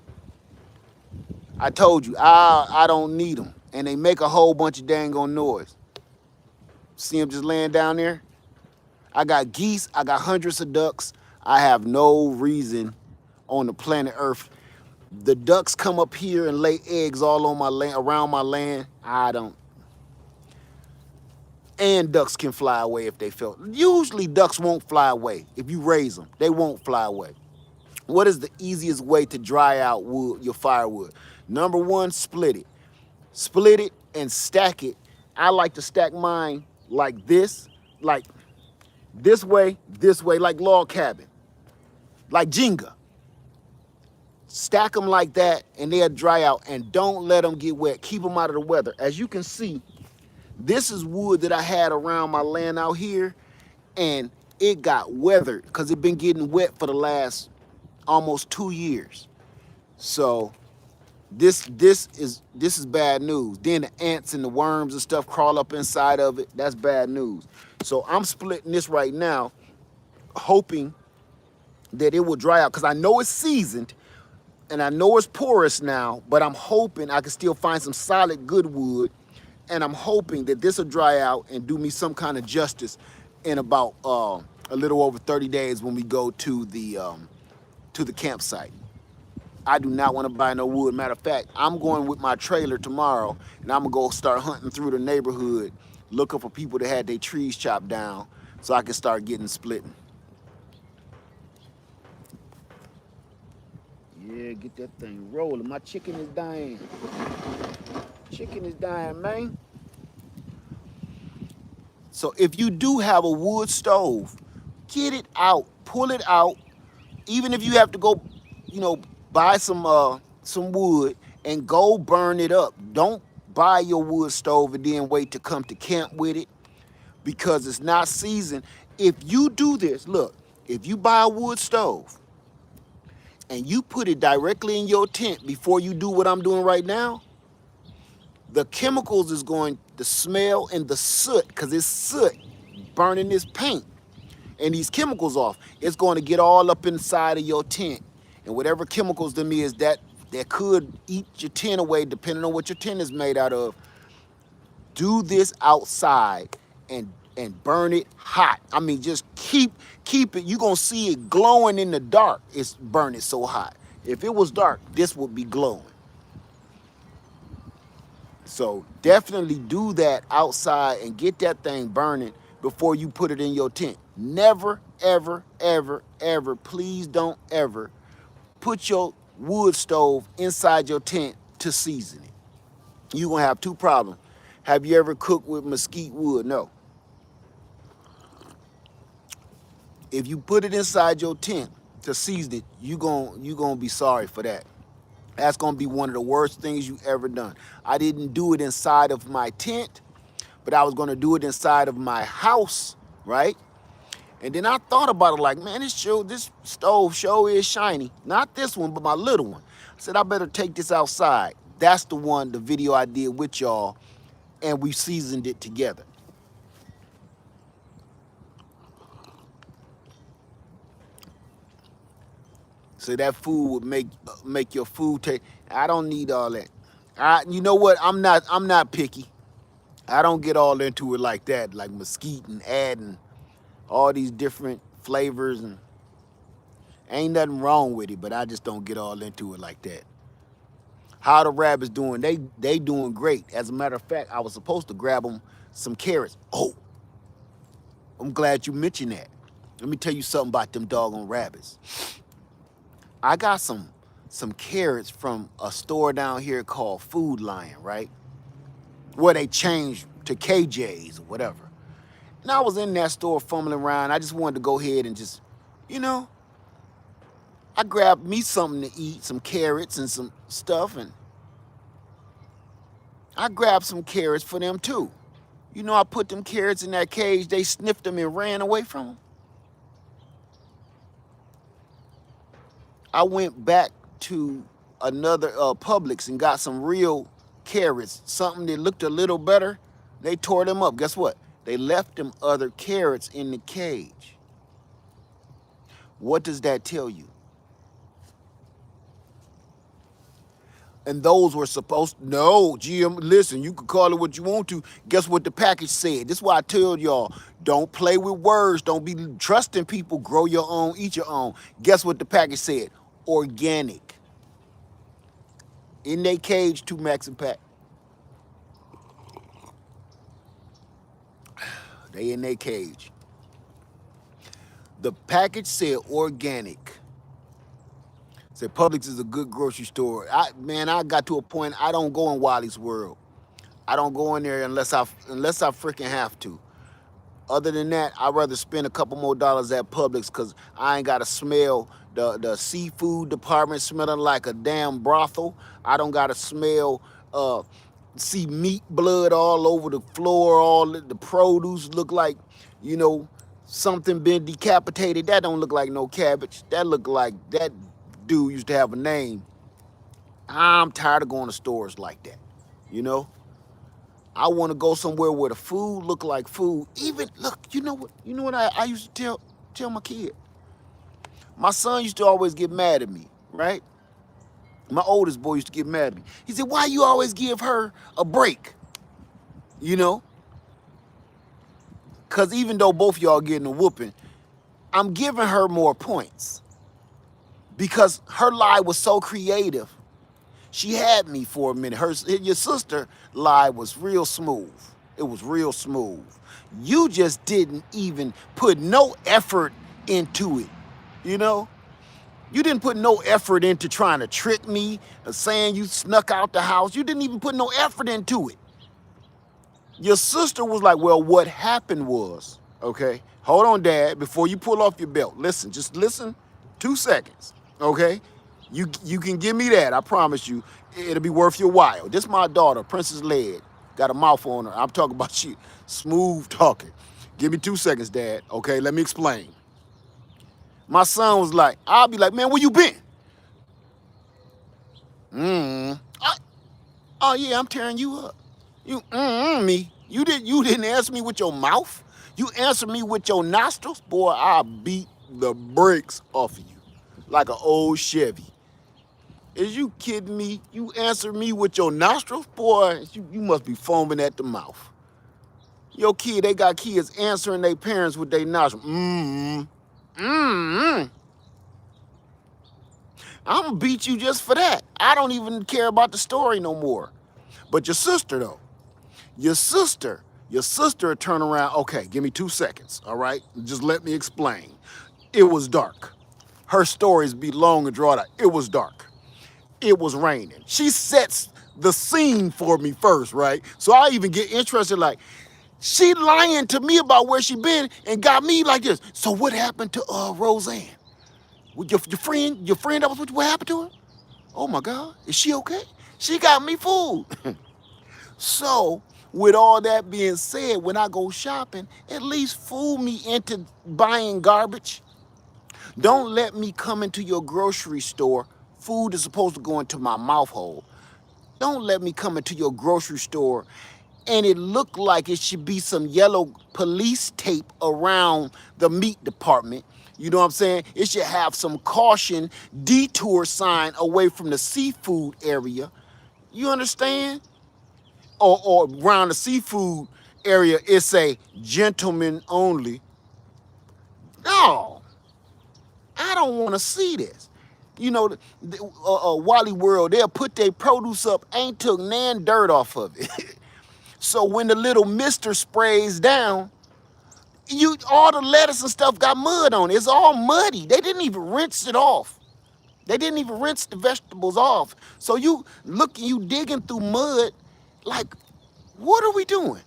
I told you, I don't need them, and they make a whole bunch of dang on noise. See them just laying down there? I got geese. I got hundreds of ducks. I have no reason on the planet Earth. The ducks come up here and lay eggs all on my land, around my land. I don't. And ducks can fly away if they felt. Usually ducks won't fly away. If you raise them, they won't fly away. What is the easiest way to dry out your firewood? Number 1, split it. Split it and stack it. I like to stack mine like this way, like log cabin, like Jenga. Stack them like that and they'll dry out, and don't let them get wet. Keep them out of the weather. As you can see, this is wood that I had around my land out here, and it got weathered because it's been getting wet for the last almost 2 years. So this is bad news. Then the ants and the worms and stuff crawl up inside of it. That's bad news. So I'm splitting this right now, hoping that it will dry out, because I know it's seasoned and I know it's porous now, but I'm hoping I can still find some solid good wood, and I'm hoping that this will dry out and do me some kind of justice in about a little over 30 days when we go to the campsite. I do not want to buy no wood. Matter of fact, I'm going with my trailer tomorrow, and I'm going to go start hunting through the neighborhood, looking for people that had their trees chopped down so I can start getting splitting. Yeah, get that thing rolling. My chicken is dying. Chicken is dying, man. So if you do have a wood stove, get it out, pull it out. Even if you have to go, buy some wood and go burn it up. Don't buy your wood stove and then wait to come to camp with it, because it's not seasoned. If you do this, look, if you buy a wood stove and you put it directly in your tent before you do what I'm doing right now, the chemicals is going, the smell and the soot, because it's soot burning this paint and these chemicals off, it's going to get all up inside of your tent. And whatever chemicals them is, that could eat your tent away, depending on what your tent is made out of. Do this outside and burn it hot. I mean, just keep it. You're gonna see it glowing in the dark. It's burning so hot. If it was dark, this would be glowing. So definitely do that outside and get that thing burning before you put it in your tent. Never, ever, ever, ever, please don't ever put your wood stove inside your tent to season it. You're gonna have two problems. Have you ever cooked with mesquite wood? No. If you put it inside your tent to season it, you're gonna be sorry for that. That's gonna be one of the worst things you ever done. I didn't do it inside of my tent, but I was gonna do it inside of my house, right? And then I thought about it like, man, this stove sure is shiny. Not this one, but my little one. I said, I better take this outside. That's the one, the video I did with y'all, and we seasoned it together. So that food would make your food taste. I don't need all that. You know what? I'm not picky. I don't get all into it like that, like mesquite and adding all these different flavors, and ain't nothing wrong with it, but I just don't get all into it like that. How the rabbits doing? They doing great. As a matter of fact, I was supposed to grab them some carrots. Oh, I'm glad you mentioned that. Let me tell you something about them doggone rabbits. I got some carrots from a store down here called Food Lion, right? Where they changed to KJ's or whatever. And I was in that store fumbling around. I just wanted to go ahead and just, I grabbed me something to eat, some carrots and some stuff, and I grabbed some carrots for them too. I put them carrots in that cage, they sniffed them and ran away from them. I went back to another Publix and got some real carrots, something that looked a little better. They tore them up. Guess what? They left them other carrots in the cage. What does that tell you? And those were supposed to, no, GM, listen, you could call it what you want to. Guess what the package said? This is why I told y'all, don't play with words. Don't be trusting people. Grow your own, eat your own. Guess what the package said? Organic. In their cage, 2 max and pack. They in their cage. The package said organic. Said Publix is a good grocery store. I got to a point, I don't go in Wally's World. I don't go in there unless I freaking have to. Other than that, I'd rather spend a couple more dollars at Publix because I ain't got to smell the seafood department smelling like a damn brothel. I don't got to smell, see meat blood all over the floor. All the produce look like, something been decapitated. That don't look like no cabbage. That look like that dude used to have a name. I'm tired of going to stores like that, I want to go somewhere where the food look like food. Even, look, you know what I used to tell my kid? My son used to always get mad at me, right? My oldest boy used to get mad at me. He said, why you always give her a break? Because even though both y'all getting a whooping, I'm giving her more points. Because her lie was so creative. She had me for a minute. Your sister lie was real smooth. It was real smooth. You just didn't even put no effort into it, You didn't put no effort into trying to trick me or saying you snuck out the house. You didn't even put no effort into it. Your sister was like, well, what happened was, okay, hold on, Dad, before you pull off your belt. Listen, just listen 2 seconds, okay? You can give me that. I promise you. It'll be worth your while. This is my daughter, Princess Led. Got a mouth on her. I'm talking about she smooth talking. Give me 2 seconds, Dad. Okay, let me explain. My son was like, I'll be like, man, where you been? Oh yeah, I'm tearing you up. You me. You didn't answer me with your mouth. You answered me with your nostrils. Boy, I'll beat the brakes off of you like an old Chevy. Is you kidding me? You answer me with your nostrils? Boy, you must be foaming at the mouth. Your kid, they got kids answering their parents with their nostrils. I'm gonna beat you just for that. I don't even care about the story no more. But your sister though, your sister would turn around. Okay, give me 2 seconds, all right? Just let me explain. It was dark. Her stories be long and drawn out. It was dark. It was raining. She sets the scene for me first, right? So I even get interested, like, she lying to me about where she been and got me like this. So what happened to Roseanne? Your friend that was with you, what happened to her? Oh my God, is she okay? She got me fooled. So with all that being said, when I go shopping, at least fool me into buying garbage. Don't let me come into your grocery store. Food is supposed to go into my mouth hole. Don't let me come into your grocery store and it look like it should be some yellow police tape around the meat department. You know what I'm saying? It should have some caution detour sign away from the seafood area. You understand? Or around the seafood area, it's a gentleman only. No, I don't want to see this. You know, Wally World, they'll put their produce up, ain't took nan dirt off of it. So when the little mister sprays down, all the lettuce and stuff got mud on it. It's all muddy. They didn't even rinse it off. They didn't even rinse the vegetables off. So you digging through mud, like, what are we doing?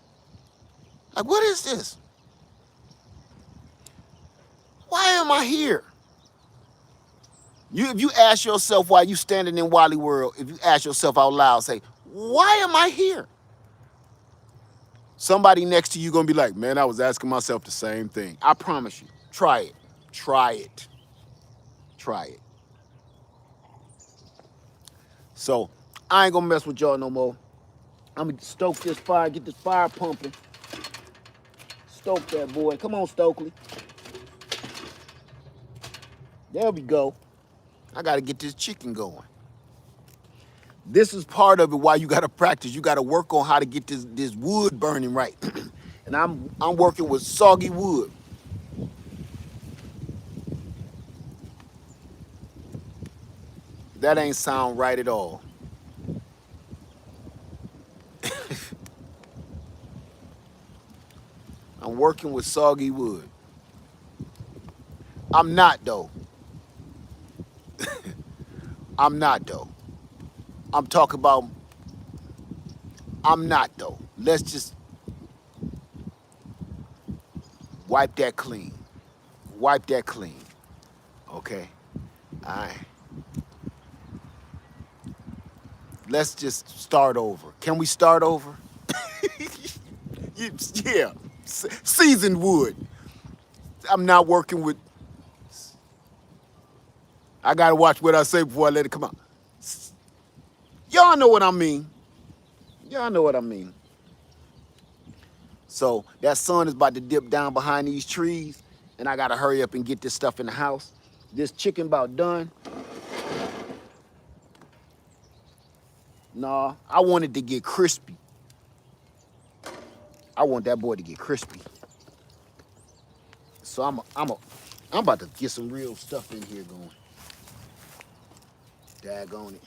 Like, what is this? Why am I here? If you ask yourself while you standing in Wally World, if you ask yourself out loud, say, why am I here? Somebody next to you gonna be like, man, I was asking myself the same thing. I promise you, try it, try it, try it. So I ain't gonna mess with y'all no more. I'm gonna stoke this fire, get this fire pumping. Stoke that boy, come on Stokely. There we go. I gotta get this chicken going. This is part of it why you gotta practice. You gotta work on how to get this wood burning right. And I'm working with soggy wood. That ain't sound right at all. I'm working with soggy wood. I'm not though. I'm not though. I'm talking about, I'm not though. Let's just wipe that clean. Wipe that clean. Okay? All right. Let's just start over. Can we start over? Yeah. Seasoned wood. I'm not working with, I gotta watch what I say before I let it come out. Y'all know what I mean. Y'all know what I mean. So that sun is about to dip down behind these trees, and I gotta hurry up and get this stuff in the house. This chicken about done. Nah, I want it to get crispy. I want that boy to get crispy. So I'm about to get some real stuff in here going. Daggone it.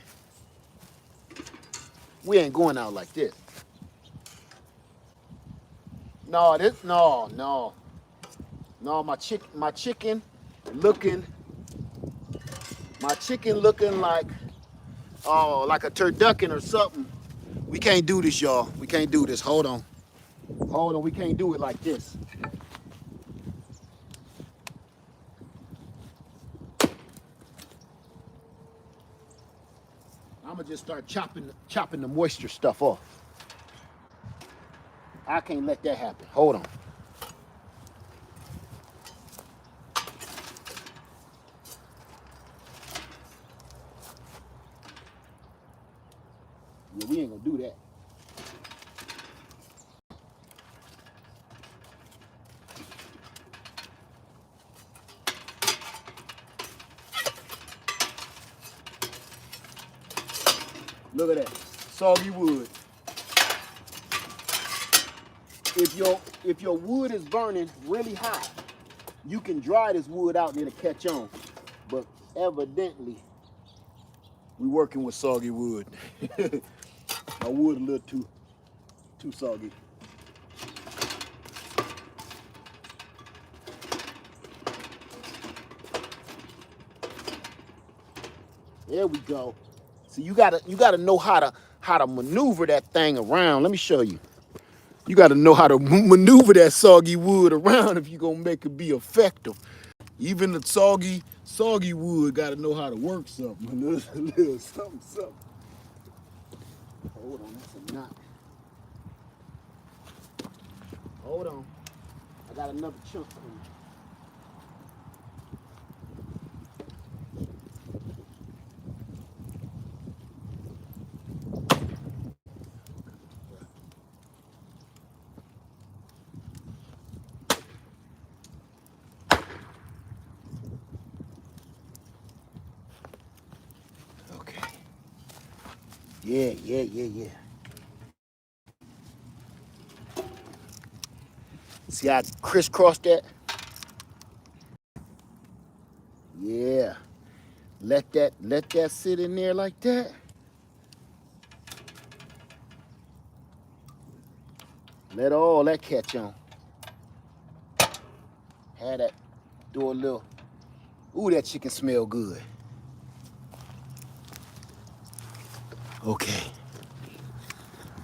We ain't going out like this. No, no, my chicken looking like, oh, like a turducken or something. We can't do this, y'all. We can't do this. Hold on, we can't do it like this. I'm gonna just start chopping the moisture stuff off. I can't let that happen. Hold on. Yeah, we ain't gonna do that. Look at that, soggy wood. if your wood is burning really hot, you can dry this wood out and it'll catch on. But evidently, we working with soggy wood. My wood a little too soggy. There we go. So you gotta know how to maneuver that thing around. Let me show you. You gotta know how to maneuver that soggy wood around if you're gonna make it be effective. Even the soggy wood gotta know how to work something. A little something. Hold on, that's a knot. Hold on. I got another chunk coming. Okay. Yeah. See how I crisscrossed that? Yeah. Let that sit in there like that. Let all that catch on. Had that do a little. Ooh, that chicken smell good. Okay.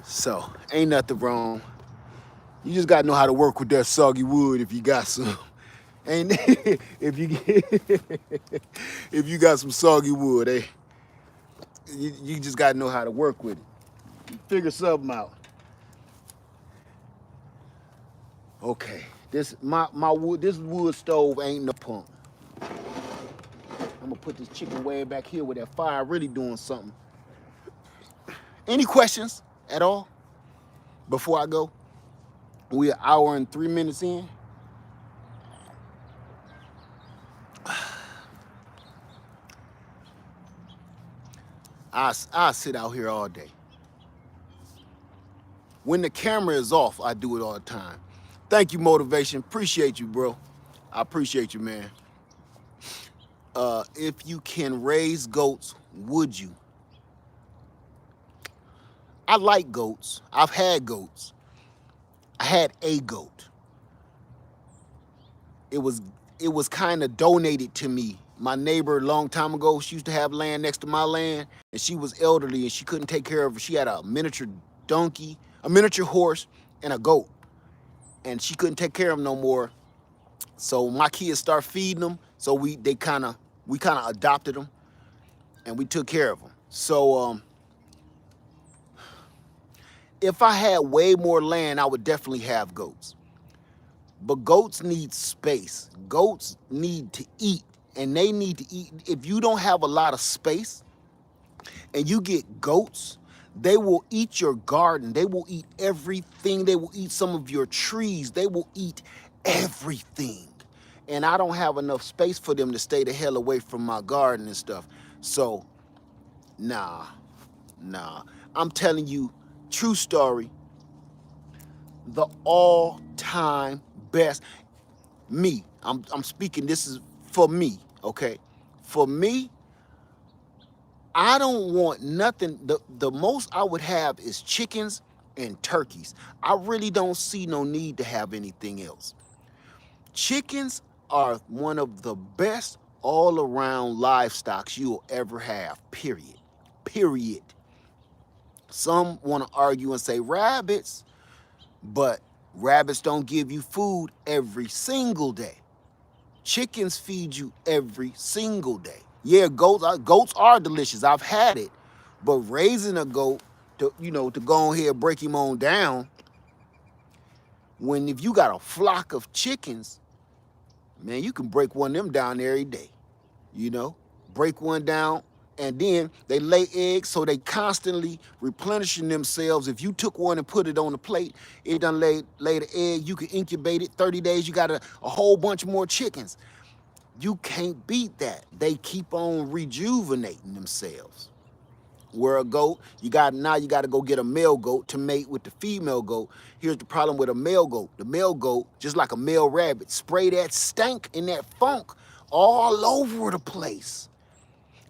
So, ain't nothing wrong. You just gotta know how to work with that soggy wood if you got some. And if you got some soggy wood, you just gotta know how to work with it. Figure something out. Okay, this wood stove ain't no pump. I'm gonna put this chicken way back here where that fire really doing something. Any questions at all before I go? We're an hour and 3 minutes in. I sit out here all day. When the camera is off, I do it all the time. Thank you, Motivation. Appreciate you, bro. I appreciate you, man. If you can raise goats, would you? I like goats. I've had goats. I had a goat. It was kind of donated to me. My neighbor a long time ago, she used to have land next to my land, and she was elderly and she couldn't take care of her. She had a miniature donkey, a miniature horse, and a goat. And she couldn't take care of them no more. So my kids start feeding them. So we kind of adopted them, and we took care of them. So if I had way more land, I would definitely have goats. But goats need space. Goats need to eat, and they need to eat. If you don't have a lot of space and you get goats, they will eat your garden. They will eat everything. They will eat some of your trees. They will eat everything. And I don't have enough space for them to stay the hell away from my garden and stuff. So, nah. I'm telling you, true story, the all-time best. Me, I'm speaking, this is for me, okay? For me, I don't want nothing. The most I would have is chickens and turkeys. I really don't see no need to have anything else. Chickens are one of the best all-around livestock you'll ever have, period. Some want to argue and say rabbits, but rabbits don't give you food every single day. Chickens feed you every single day. Yeah, goats are delicious. I've had it, but raising a goat to go ahead and break him on down. If you got a flock of chickens, man, you can break one of them down every day. Break one down, and then they lay eggs, so they constantly replenishing themselves. If you took one and put it on the plate, it done lay the egg. You can incubate it 30 days. You got a whole bunch more chickens. You can't beat that. They keep on rejuvenating themselves. Where a goat, now you got to go get a male goat to mate with the female goat. Here's the problem with a male goat. The male goat, just like a male rabbit, spray that stank and that funk all over the place.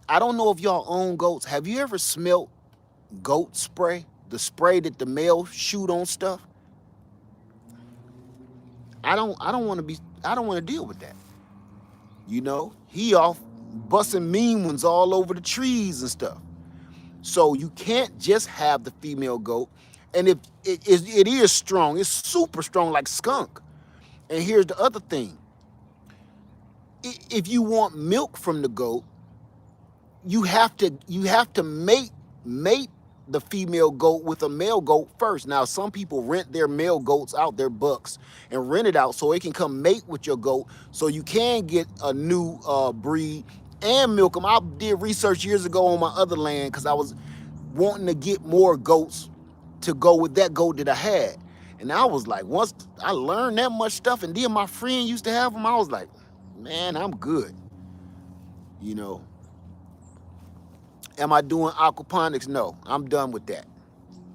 I don't know if y'all own goats. Have you ever smelt goat spray? The spray that the male shoot on stuff? I don't want to deal with that. You know, he off busting mean ones all over the trees and stuff. So you can't just have the female goat. And if it is strong, it's super strong like skunk. And here's the other thing. If you want milk from the goat, you have to mate the female goat with a male goat first. Now, some people rent their male goats out, their bucks, and rent it out so it can come mate with your goat so you can get a new breed and milk them. I did research years ago on my other land because I was wanting to get more goats to go with that goat that I had. And I was like, once I learned that much stuff, and then my friend used to have them, I was like, man, I'm good. You know. Am I doing aquaponics? No, I'm done with that.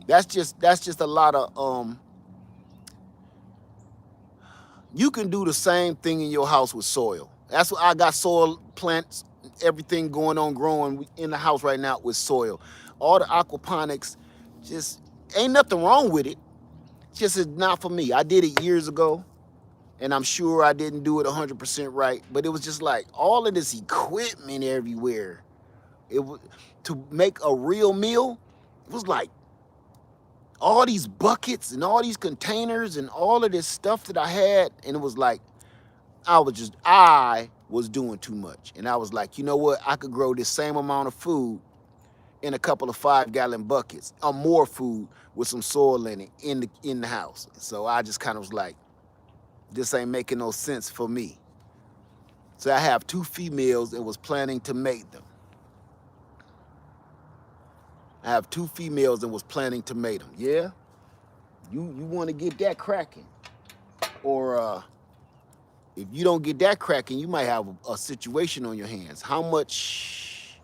That's just a lot of you can do the same thing in your house with soil. That's what I got, soil, plants, everything going on, growing in the house right now with soil. All the aquaponics, just ain't nothing wrong with it. Just is not for me. I did it years ago, and I'm sure I didn't do it 100% right, but it was just like all of this equipment everywhere. It was to make a real meal. It was like all these buckets and all these containers and all of this stuff that I had, and it was like I was doing too much. And I was like, you know what? I could grow this same amount of food in a couple of 5-gallon buckets, or more food with some soil in it in the house. So I just kind of was like, this ain't making no sense for me. So I have 2 females and was planning to mate them. I have 2 females and was planning to mate them. Yeah? You want to get that cracking. Or if you don't get that cracking, you might have a situation on your hands. How much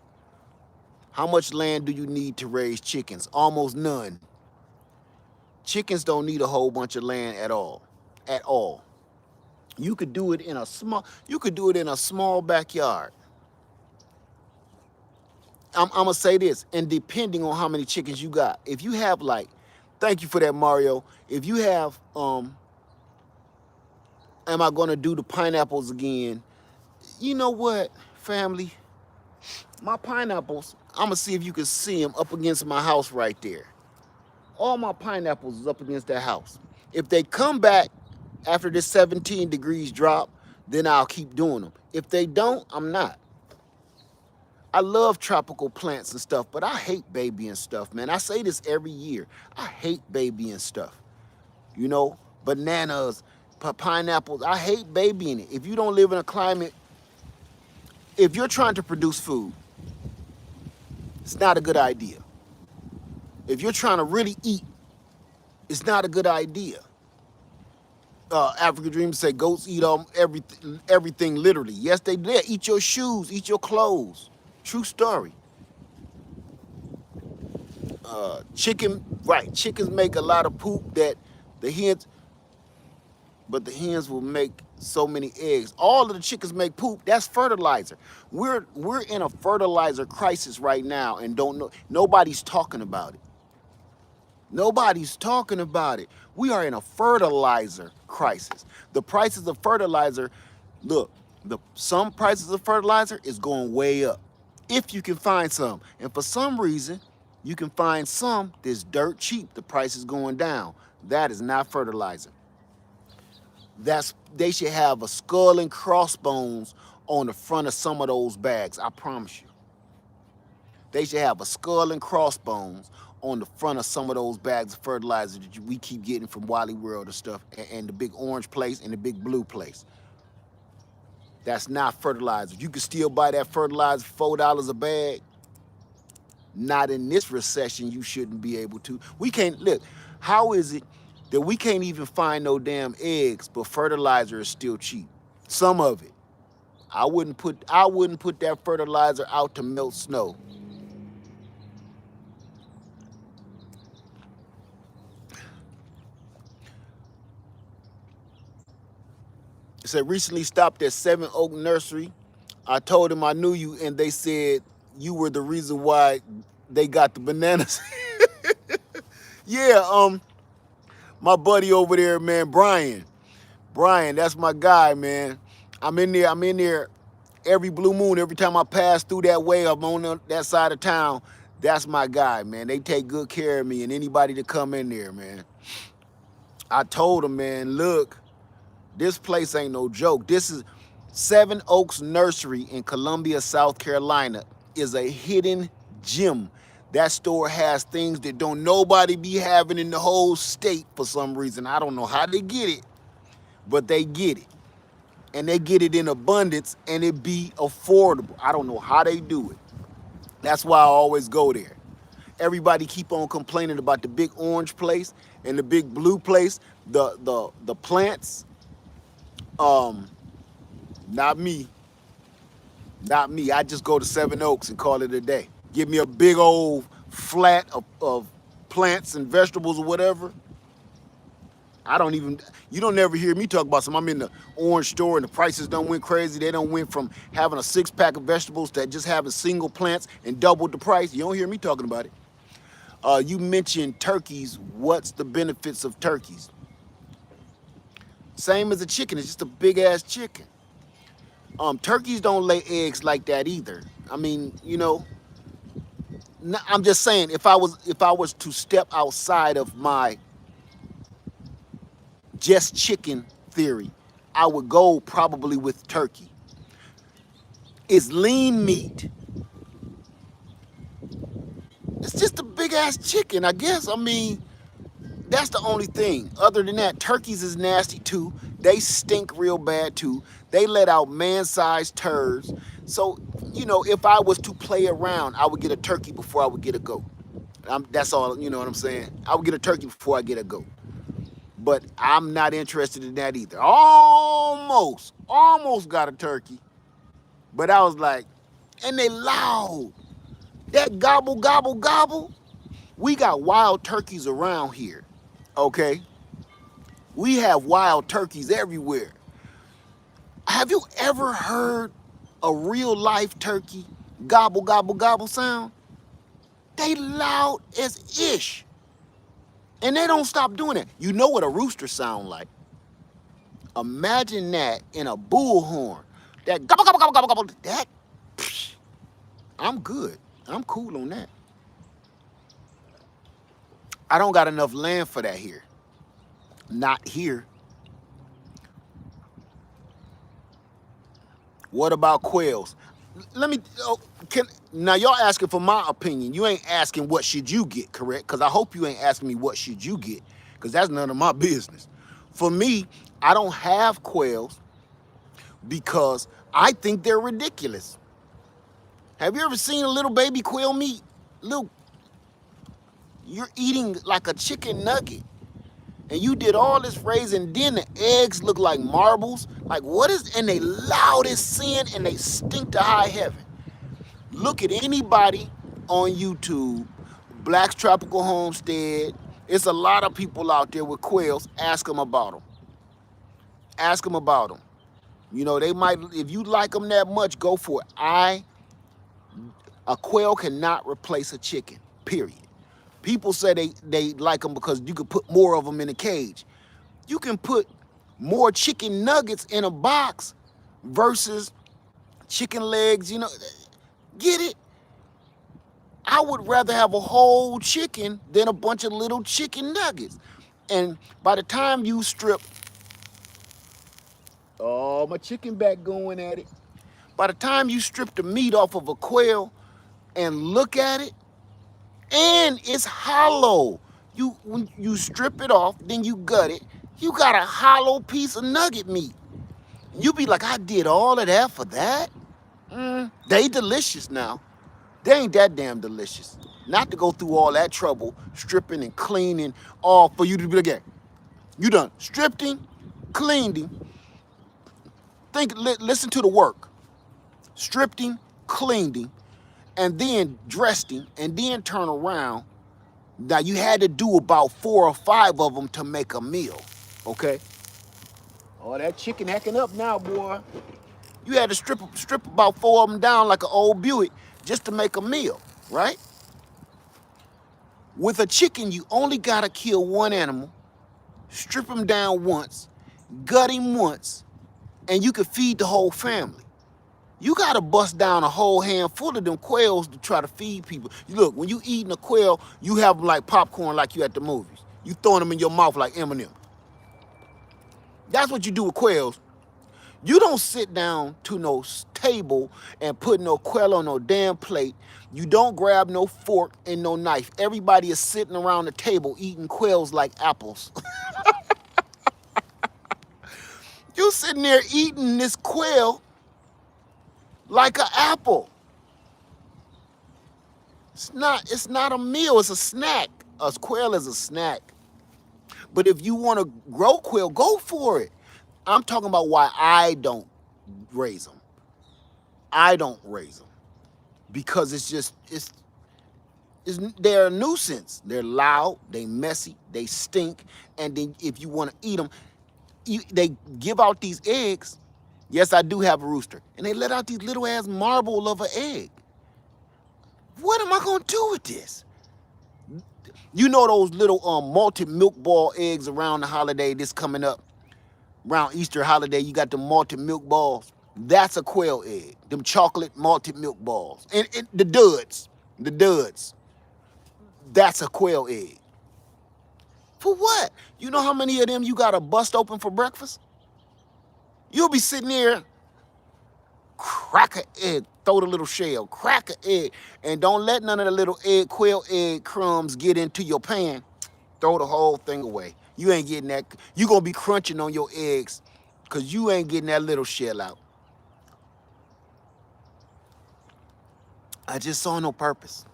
land do you need to raise chickens? Almost none. Chickens don't need a whole bunch of land at all. At all. You could do it in a small backyard. I'm gonna say this, and depending on how many chickens you got, if you have like, thank you for that, Mario. If you have, am I gonna do the pineapples again? You know what, family? My pineapples, I'm gonna see if you can see them up against my house right there. All my pineapples is up against that house. If they come back after this 17 degrees drop, then I'll keep doing them. If they don't, I'm not. I love tropical plants and stuff, but I hate babying stuff, man. I say this every year. I hate babying stuff. You know, bananas, pineapples. I hate babying it. If you don't live in a climate, if you're trying to produce food, it's not a good idea. If you're trying to really eat, it's not a good idea. African Dreams say goats eat everything literally. Yes, they do. They eat your shoes, eat your clothes. True story. Chickens make a lot of poop that the hens will make so many eggs. All of the chickens make poop. That's fertilizer. We're in a fertilizer crisis right now, and don't know. Nobody's talking about it. Nobody's talking about it. We are in a fertilizer crisis. The prices of fertilizer, look, some prices of fertilizer is going way up. If you can find some. And for some reason, you can find some that's dirt cheap. The price is going down. That is not fertilizer. They should have a skull and crossbones on the front of some of those bags. I promise you. They should have a skull and crossbones on the front of some of those bags of fertilizer that we keep getting from Wally World and stuff, and the big orange place and the big blue place. That's not fertilizer. You can still buy that fertilizer for $4 a bag. Not in this recession, you shouldn't be able to. We can't, look, how is it that we can't even find no damn eggs, but fertilizer is still cheap? Some of it. I wouldn't put that fertilizer out to melt snow. It said, recently stopped at Seven Oak Nursery. I told them I knew you, and they said you were the reason why they got the bananas. Yeah, my buddy over there, man, Brian. Brian, that's my guy, man. I'm in there every blue moon. Every time I pass through that way, I'm on that side of town. That's my guy, man. They take good care of me and anybody that come in there, man. I told him, man, look, this place ain't no joke. This is Seven Oaks Nursery in Columbia, South Carolina, is a hidden gem. That store has things that don't nobody be having in the whole state for some reason. I don't know how they get it, but they get it. And they get it in abundance and it be affordable. I don't know how they do it. That's why I always go there. Everybody keep on complaining about the big orange place and the big blue place, the plants. Not me. Not me. I just go to Seven Oaks and call it a day. Give me a big old flat of plants and vegetables or whatever. You don't never hear me talk about some. I'm in the orange store and the prices don't went crazy. They don't went from having a 6-pack of vegetables to just having single plants and doubled the price. You don't hear me talking about it. You mentioned turkeys. What's the benefits of turkeys? Same as a chicken. It's just a big ass chicken. Turkeys don't lay eggs like that either. I mean, you know, I'm just saying, if I was to step outside of my just chicken theory, I would go probably with turkey. It's lean meat. It's just a big ass chicken, I guess. I mean, that's the only thing. Other than that, turkeys is nasty too. They stink real bad too. They let out man-sized turds. So, you know, if I was to play around, I would get a turkey before I would get a goat. That's all, you know what I'm saying? I would get a turkey before I get a goat. But I'm not interested in that either. Almost got a turkey. But I was like, and they loud. That gobble, gobble, gobble. We got wild turkeys around here, okay? We have wild turkeys everywhere. Have you ever heard a real life turkey gobble, gobble, gobble sound? They loud as ish. And they don't stop doing it. You know what a rooster sound like. Imagine that in a bullhorn. That gobble, gobble, gobble, gobble, gobble. That, psh, I'm good. I'm cool on that. I don't got enough land for that here. Not here. What about quails? Let me, now y'all asking for my opinion. You ain't asking what should you get, correct? Because I hope you ain't asking me what should you get, because that's none of my business. For me, I don't have quails because I think they're ridiculous. Have you ever seen a little baby quail meat? You're eating like a chicken nugget. And you did all this raising, then the eggs look like marbles. Like what is, and they loud as sin and they stink to high heaven. Look at anybody on YouTube, Black's Tropical Homestead. It's a lot of people out there with quails. Ask them about them. Ask them about them. You know, they might, if you like them that much, go for it. A quail cannot replace a chicken, period. People say they like them because you could put more of them in a cage. You can put more chicken nuggets in a box versus chicken legs, you know. Get it? I would rather have a whole chicken than a bunch of little chicken nuggets. And by the time you strip, oh, my chicken back going at it. By the time you strip the meat off of a quail and look at it, and it's hollow. When you strip it off, then you gut it, you got a hollow piece of nugget meat. You be like, I did all of that for that? They delicious now. They ain't that damn delicious. Not to go through all that trouble, stripping and cleaning, all for you to be like, yeah, you done stripped him, cleaned him. Listen to the work. Stripped him, cleaned him, and then dressed him, and then turn around. Now you had to do about 4 or 5 of them to make a meal, okay? Oh, that chicken hacking up now, boy. You had to strip about 4 of them down like an old Buick just to make a meal, right? With a chicken, you only gotta kill one animal, strip him down once, gut him once, and you could feed the whole family. You gotta bust down a whole handful of them quails to try to feed people. Look, when you eating a quail, you have them like popcorn like you at the movies. You throwing them in your mouth like M&M. That's what you do with quails. You don't sit down to no table and put no quail on no damn plate. You don't grab no fork and no knife. Everybody is sitting around the table eating quails like apples. You sitting there eating this quail like an apple. It's not a meal, it's a snack. A quail is a snack. But if you want to grow quail, go for it. I'm talking about why I don't raise them. I don't raise them because they're a nuisance. They're loud, they messy, they stink, and then if you want to eat them, they give out these eggs. Yes, I do have a rooster, and they let out these little ass marble of an egg. What am I gonna do with this? You know those little malted milk ball eggs around the holiday this coming up? Around Easter holiday, you got the malted milk balls. That's a quail egg. Them chocolate malted milk balls. And the duds. That's a quail egg. For what? You know how many of them you gotta bust open for breakfast? You'll be sitting there, crack an egg, throw the little shell, crack an egg, and don't let none of the little quail egg crumbs get into your pan. Throw the whole thing away. You ain't getting that. You gonna be crunching on your eggs because you ain't getting that little shell out. I just saw no purpose.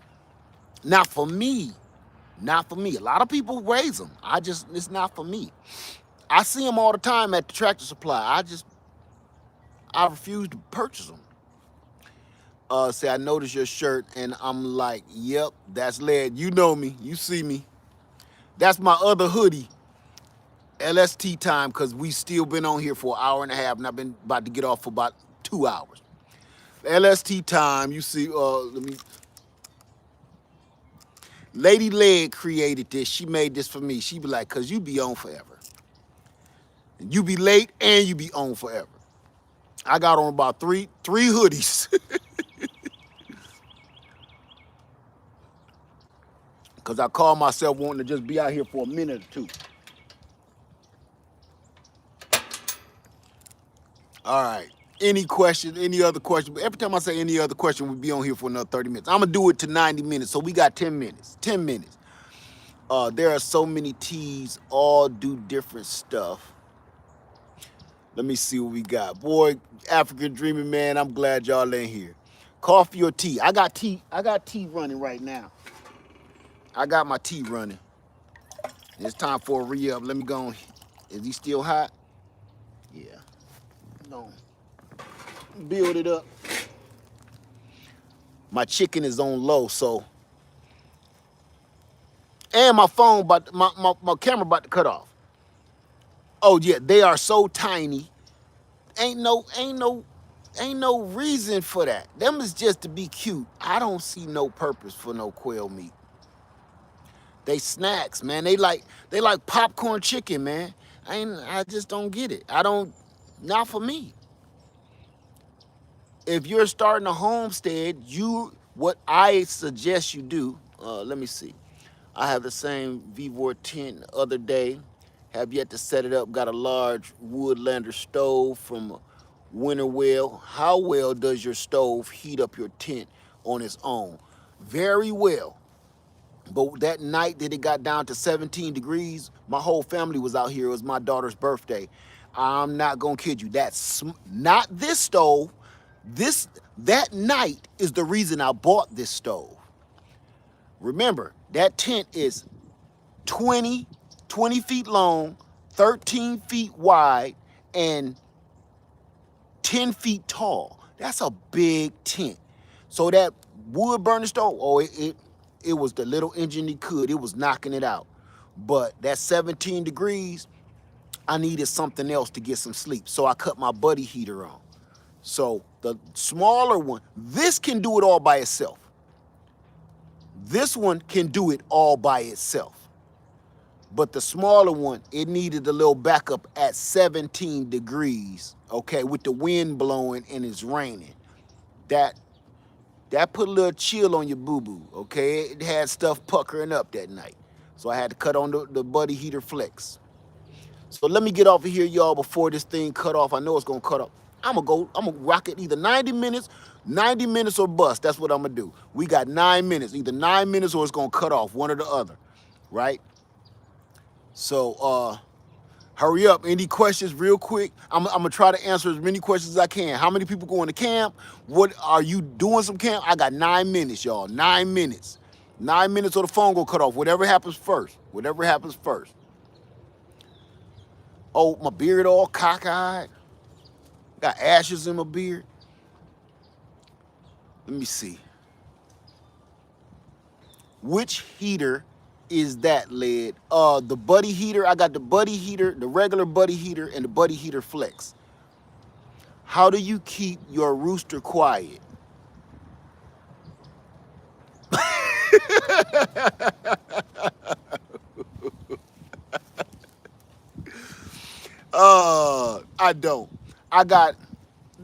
Not for me. Not for me. A lot of people raise them. It's not for me. I see them all the time at the Tractor Supply. I refuse to purchase them. Say, I noticed your shirt, and I'm like, yep, that's lead. You know me. You see me. That's my other hoodie. LST time, because we still been on here for an hour and a half, and I've been about to get off for about 2 hours. LST time, you see, Lady Leg created this. She made this for me. She be like, because you be on forever. And you be late, and you be on forever. I got on about three hoodies. Because I call myself wanting to just be out here for a minute or two. All right. Any question, any other question? Every time I say any other question, we'll be on here for another 30 minutes. I'm going to do it to 90 minutes, so we got 10 minutes. 10 minutes. There are so many teas, all do different stuff. Let me see what we got. Boy, African Dreaming, man, I'm glad y'all ain't here. Coffee or tea? I got tea running right now. I got my tea running. It's time for a re-up. Let me go on. Is he still hot? Yeah. No. Build it up. My chicken is on low, so. And my phone, my camera about to cut off. Oh yeah, they are so tiny. Ain't no reason for that. Them is just to be cute. I don't see no purpose for no quail meat. They snacks, man. They like popcorn chicken, man. I just don't get it. Not for me. If you're starting a homestead, what I suggest you do, let me see. I have the same V-Vor tent the other day. Have yet to set it up. Got a large Woodlander stove from Winter Well. How well does your stove heat up your tent on its own? Very well. But that night that it got down to 17 degrees, my whole family was out here. It was my daughter's birthday. I'm not gonna kid you. That's not this stove. That night is the reason I bought this stove. Remember, that tent is 20 feet long, 13 feet wide, and 10 feet tall. That's a big tent. So that wood burning stove, it was the little engine it could. It was knocking it out. But that 17 degrees, I needed something else to get some sleep. So I cut my buddy heater on. So the smaller one, this can do it all by itself. This one can do it all by itself. But the smaller one, it needed a little backup at 17 degrees, okay, with the wind blowing and it's raining. That put a little chill on your boo-boo, okay? It had stuff puckering up that night. So I had to cut on the buddy heater flex. So let me get off of here, y'all, before this thing cut off. I know it's gonna cut off. I'm gonna rock it either 90 minutes or bust. That's what I'm gonna do. We got 9 minutes, either 9 minutes or it's gonna cut off, one or the other, right? So hurry up. Any questions real quick? I'm gonna try to answer as many questions as I can. How many people going to camp? What are you doing some camp? I got 9 minutes, y'all. 9 minutes. 9 minutes or the phone gonna cut off. Whatever happens first. Whatever happens first. Oh, my beard all cockeyed. Got ashes in my beard. Let me see. Which heater is that, Led? The buddy heater. I got the buddy heater, the regular buddy heater, and the buddy heater flex. How do you keep your rooster quiet? I don't.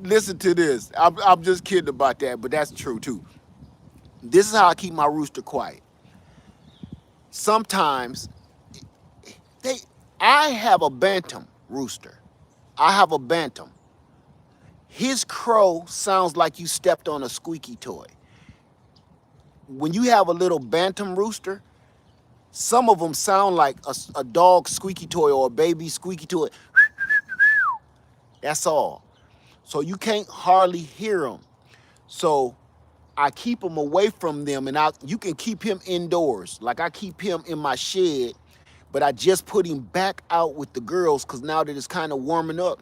Listen to this. I'm just kidding about that, but that's true too. This is how I keep my rooster quiet. Sometimes I have a bantam rooster. I have a bantam. His crow sounds like you stepped on a squeaky toy. When you have a little bantam rooster, some of them sound like a dog squeaky toy or a baby squeaky toy. That's all. So you can't hardly hear them. So I keep them away from them, and you can keep him indoors. Like I keep him in my shed, but I just put him back out with the girls because now that it's kind of warming up,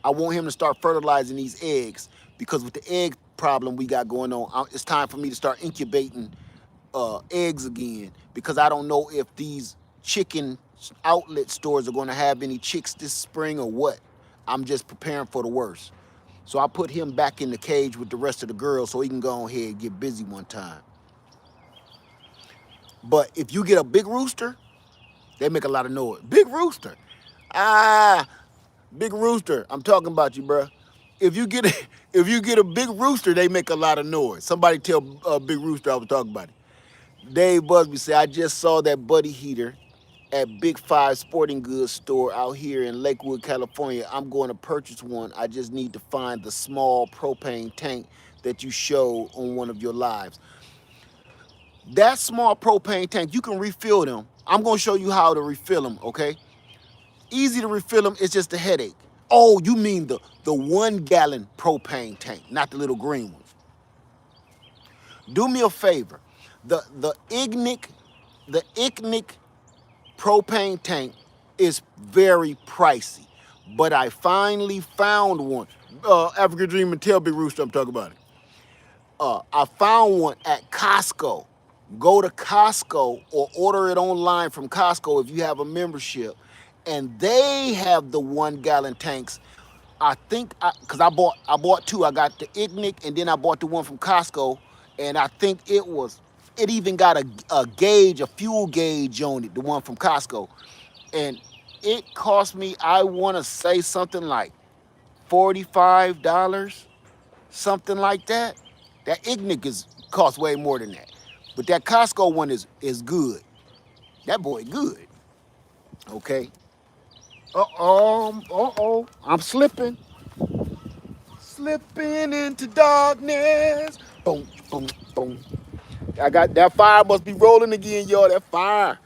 I want him to start fertilizing these eggs, because with the egg problem we got going on, it's time for me to start incubating eggs again, because I don't know if these chicken outlet stores are going to have any chicks this spring or what. I'm just preparing for the worst. So I put him back in the cage with the rest of the girls so he can go ahead and get busy one time. But if you get a big rooster, they make a lot of noise. Big rooster. Big rooster. I'm talking about you, bro. If you get a big rooster, they make a lot of noise. Somebody tell Big Rooster I was talking about it. Dave Busby said, I just saw that buddy heater at Big Five Sporting Goods store out here in Lakewood, California. I'm going to purchase one. I just need to find the small propane tank that you showed on one of your lives. That small propane tank, you can refill them. I'm going to show you how to refill them, okay? Easy to refill them, it's just a headache. Oh, you mean the 1 gallon propane tank, not the little green ones. Do me a favor. The ICNIC propane tank is very pricey, but I finally found one. African Dream and Tell Big Rooster I'm talking about it. I found one at Costco. Go to Costco or order it online from Costco if you have a membership, and they have the 1 gallon tanks. I think, because I bought two. I got the ICNIC and then I bought the one from Costco, and I think it even got a gauge, a fuel gauge on it, the one from Costco. And it cost me, I want to say something like $45, something like that. That ICNIC costs way more than that. But that Costco one is good. That boy good. Okay. I'm slipping. Slipping into darkness. Boom, boom, boom. I got that fire must be rolling again, y'all. That fire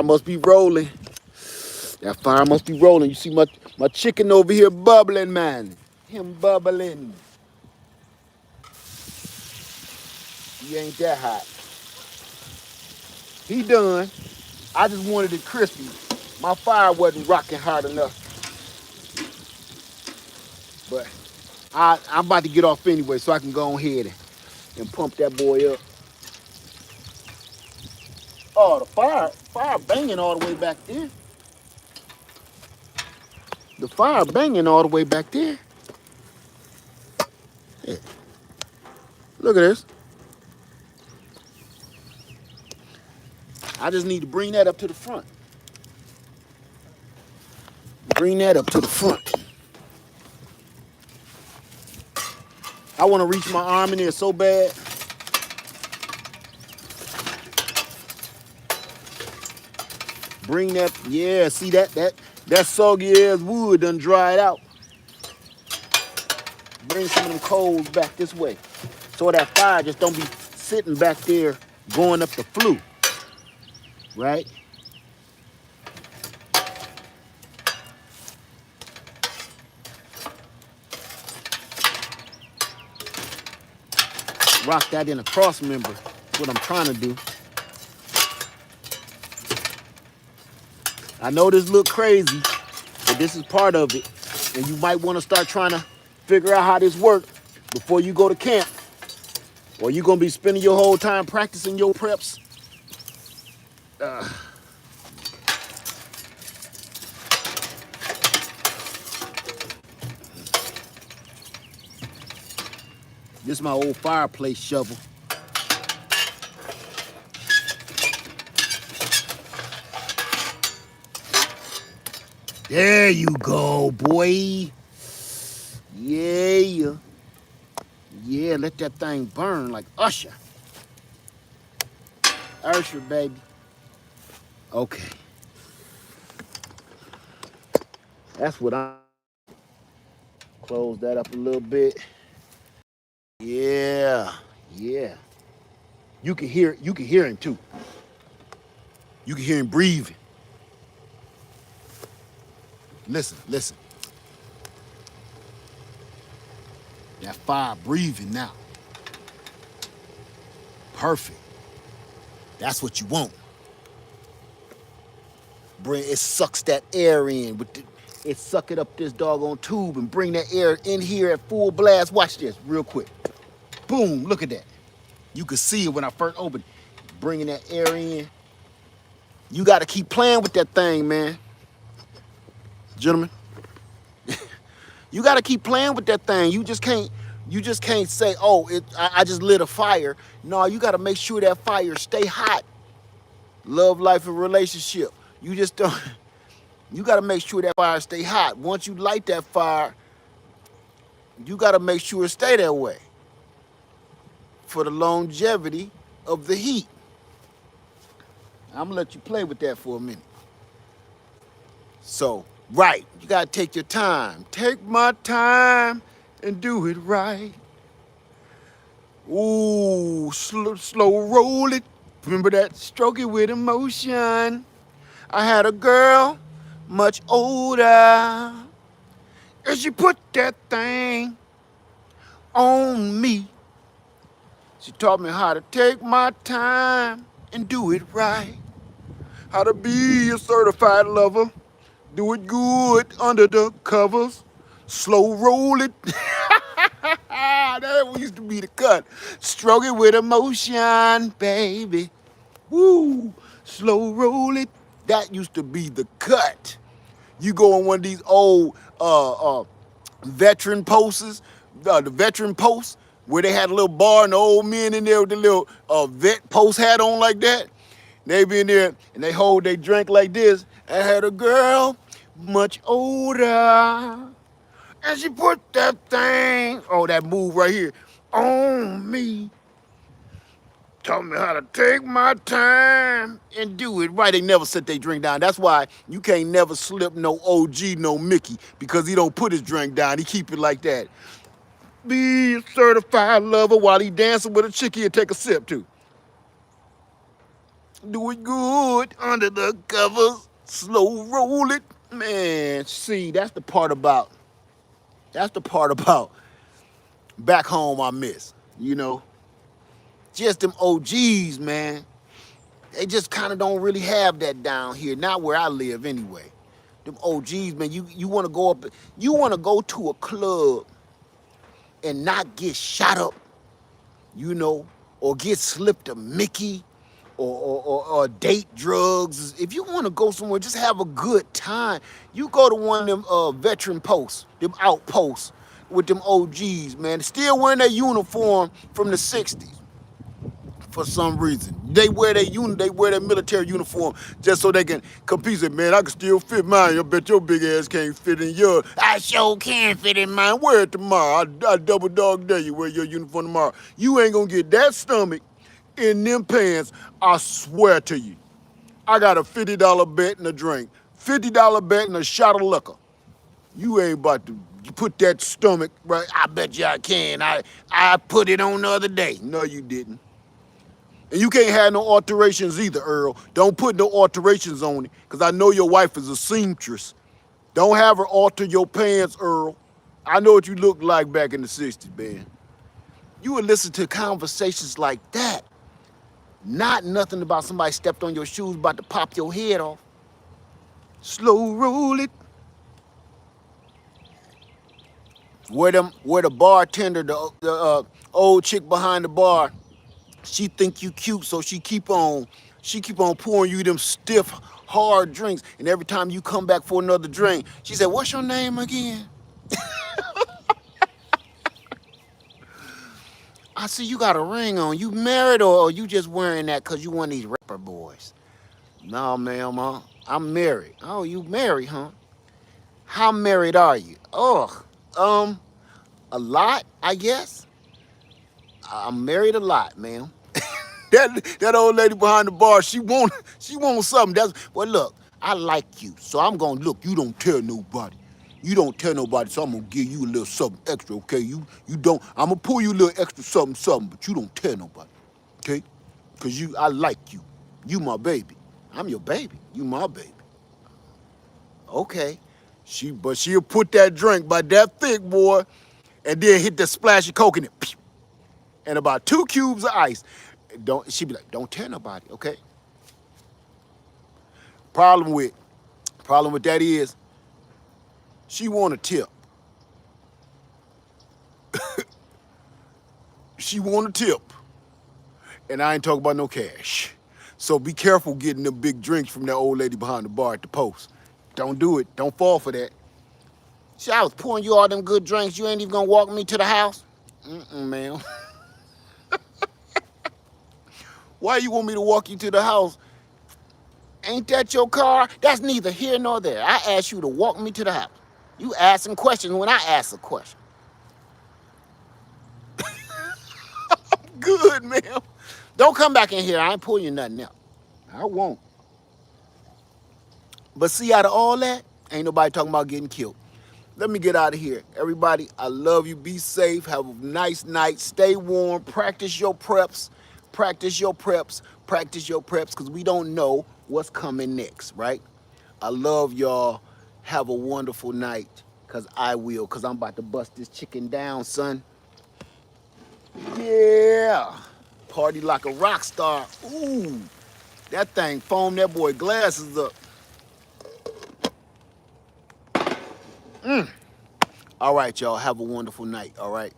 must be rolling. That fire must be rolling. You see my chicken over here bubbling, man. Him bubbling. He ain't that hot. He done. I just wanted it crispy. My fire wasn't rocking hard enough. But I'm about to get off anyway, so I can go ahead and pump that boy up. Oh, the fire banging all the way back there. The fire banging all the way back there. Yeah. Look at this. I just need to bring that up to the front. Bring that up to the front. I want to reach my arm in there so bad. Bring that, yeah, see that soggy ass wood done dried out. Bring some of them coals back this way. So that fire just don't be sitting back there going up the flue. Right? Rock that in a cross member. That's what I'm trying to do. I know this look crazy, but this is part of it. And you might want to start trying to figure out how this works before you go to camp. Or you're going to be spending your whole time practicing your preps. This is my old fireplace shovel. There you go, boy. Yeah. Yeah, let that thing burn like Usher. Usher, baby. Okay. That's what I'm... Close that up a little bit. Yeah. You can hear him too. You can hear him breathing. Listen. That fire breathing now. Perfect. That's what you want. It sucks that air in. It suck it up this doggone tube and bring that air in here at full blast. Watch this real quick. Boom, look at that. You could see it when I first opened. Bringing that air in. You got to keep playing with that thing, man. Gentlemen. You got to keep playing with that thing. You just can't say, oh, I just lit a fire. No, you got to make sure that fire stay hot. Love, life, and relationship. You just don't... You got to make sure that fire stay hot. Once you light that fire, you got to make sure it stay that way for the longevity of the heat. I'm going to let you play with that for a minute. So, right, you got to take your time. Take my time and do it right. Ooh, slow roll it. Remember that? Stroke it with emotion. I had a girl much older, and she put that thing on me. She taught me how to take my time and do it right. How to be a certified lover. Do it good under the covers. Slow roll it. That used to be the cut. Stroke it with emotion, baby. Woo. Slow roll it. That used to be the cut. You go on one of these old veteran posts, the veteran posts, where they had a little bar and the old men in there with the little vet post hat on like that. They be in there and they hold their drink like this. I had a girl much older, and she put that thing, oh, that move right here, on me. Taught me how to take my time and do it right. They never set their drink down. That's why you can't never slip no OG, no Mickey, because he don't put his drink down. He keep it like that. Be a certified lover while he dancing with a chickie and take a sip too. Do it good under the covers. Slow roll it. Man, see, that's the part about back home I miss, you know. Just them OGs, man. They just kind of don't really have that down here. Not where I live anyway. Them OGs, man, you want to go up, you want to go to a club and not get shot up, you know, or get slipped a Mickey, or date drugs. If you want to go somewhere, just have a good time. You go to one of them veteran posts, them outposts with them OGs, man. Still wearing their uniform from the 60s for some reason. They wear their military uniform just so they can compete. Say, man, I can still fit mine. I bet your big ass can't fit in yours. I sure can fit in mine. Wear it tomorrow. I double dog dare you wear your uniform tomorrow. You ain't gonna get that stomach in them pants, I swear to you. I got a $50 bet and a drink, $50 bet and a shot of liquor. You ain't about to put that stomach, right? I bet you I can. I put it on the other day. No, you didn't. And you can't have no alterations either, Earl. Don't put no alterations on it, because I know your wife is a seamstress. Don't have her alter your pants, Earl. I know what you looked like back in the 60s, man. You would listen to conversations like that. Not nothing about somebody stepped on your shoes about to pop your head off. Slow roll it. Where the bartender, the old chick behind the bar, she think you cute, so she keep on pouring you them stiff, hard drinks. And every time you come back for another drink, she said, "What's your name again?" I see you got a ring on. You married, or you just wearing that because you one of these rapper boys? No, ma'am, I'm married. Oh, you married, huh? How married are you? Oh, a lot, I guess. I'm married a lot, ma'am. That old lady behind the bar, she want something. Well, look, I like you, so I'm gonna look. You don't tell nobody. You don't tell nobody, so I'm gonna give you a little something extra, okay? You don't. I'm gonna pull you a little extra something, but you don't tell nobody, okay? Cause I like you. You my baby. I'm your baby. You my baby. Okay. But she'll put that drink by that thick, boy, and then hit the splash of coke in it, and about 2 cubes of ice. She be like, don't tell nobody, okay? Problem with that is, she want a tip. She want a tip, and I ain't talking about no cash. So be careful getting them big drinks from that old lady behind the bar at the post. Don't do it. Don't fall for that. See, I was pouring you all them good drinks. You ain't even gonna walk me to the house? Ma'am. Why you want me to walk you to the house? Ain't that your car? That's neither here nor there. I asked you to walk me to the house. You asking questions when I ask a question. Good, ma'am. Don't come back in here. I ain't pulling you nothing else. I won't. But see, out of all that, ain't nobody talking about getting killed. Let me get out of here. Everybody, I love you. Be safe. Have a nice night. Stay warm. Practice your preps. Practice your preps. Practice your preps, because we don't know what's coming next, right? I love y'all. Have a wonderful night, because I will, because I'm about to bust this chicken down, son. Yeah. Party like a rock star. Ooh. That thing foamed that boy glasses up. All right, y'all. Have a wonderful night, all right?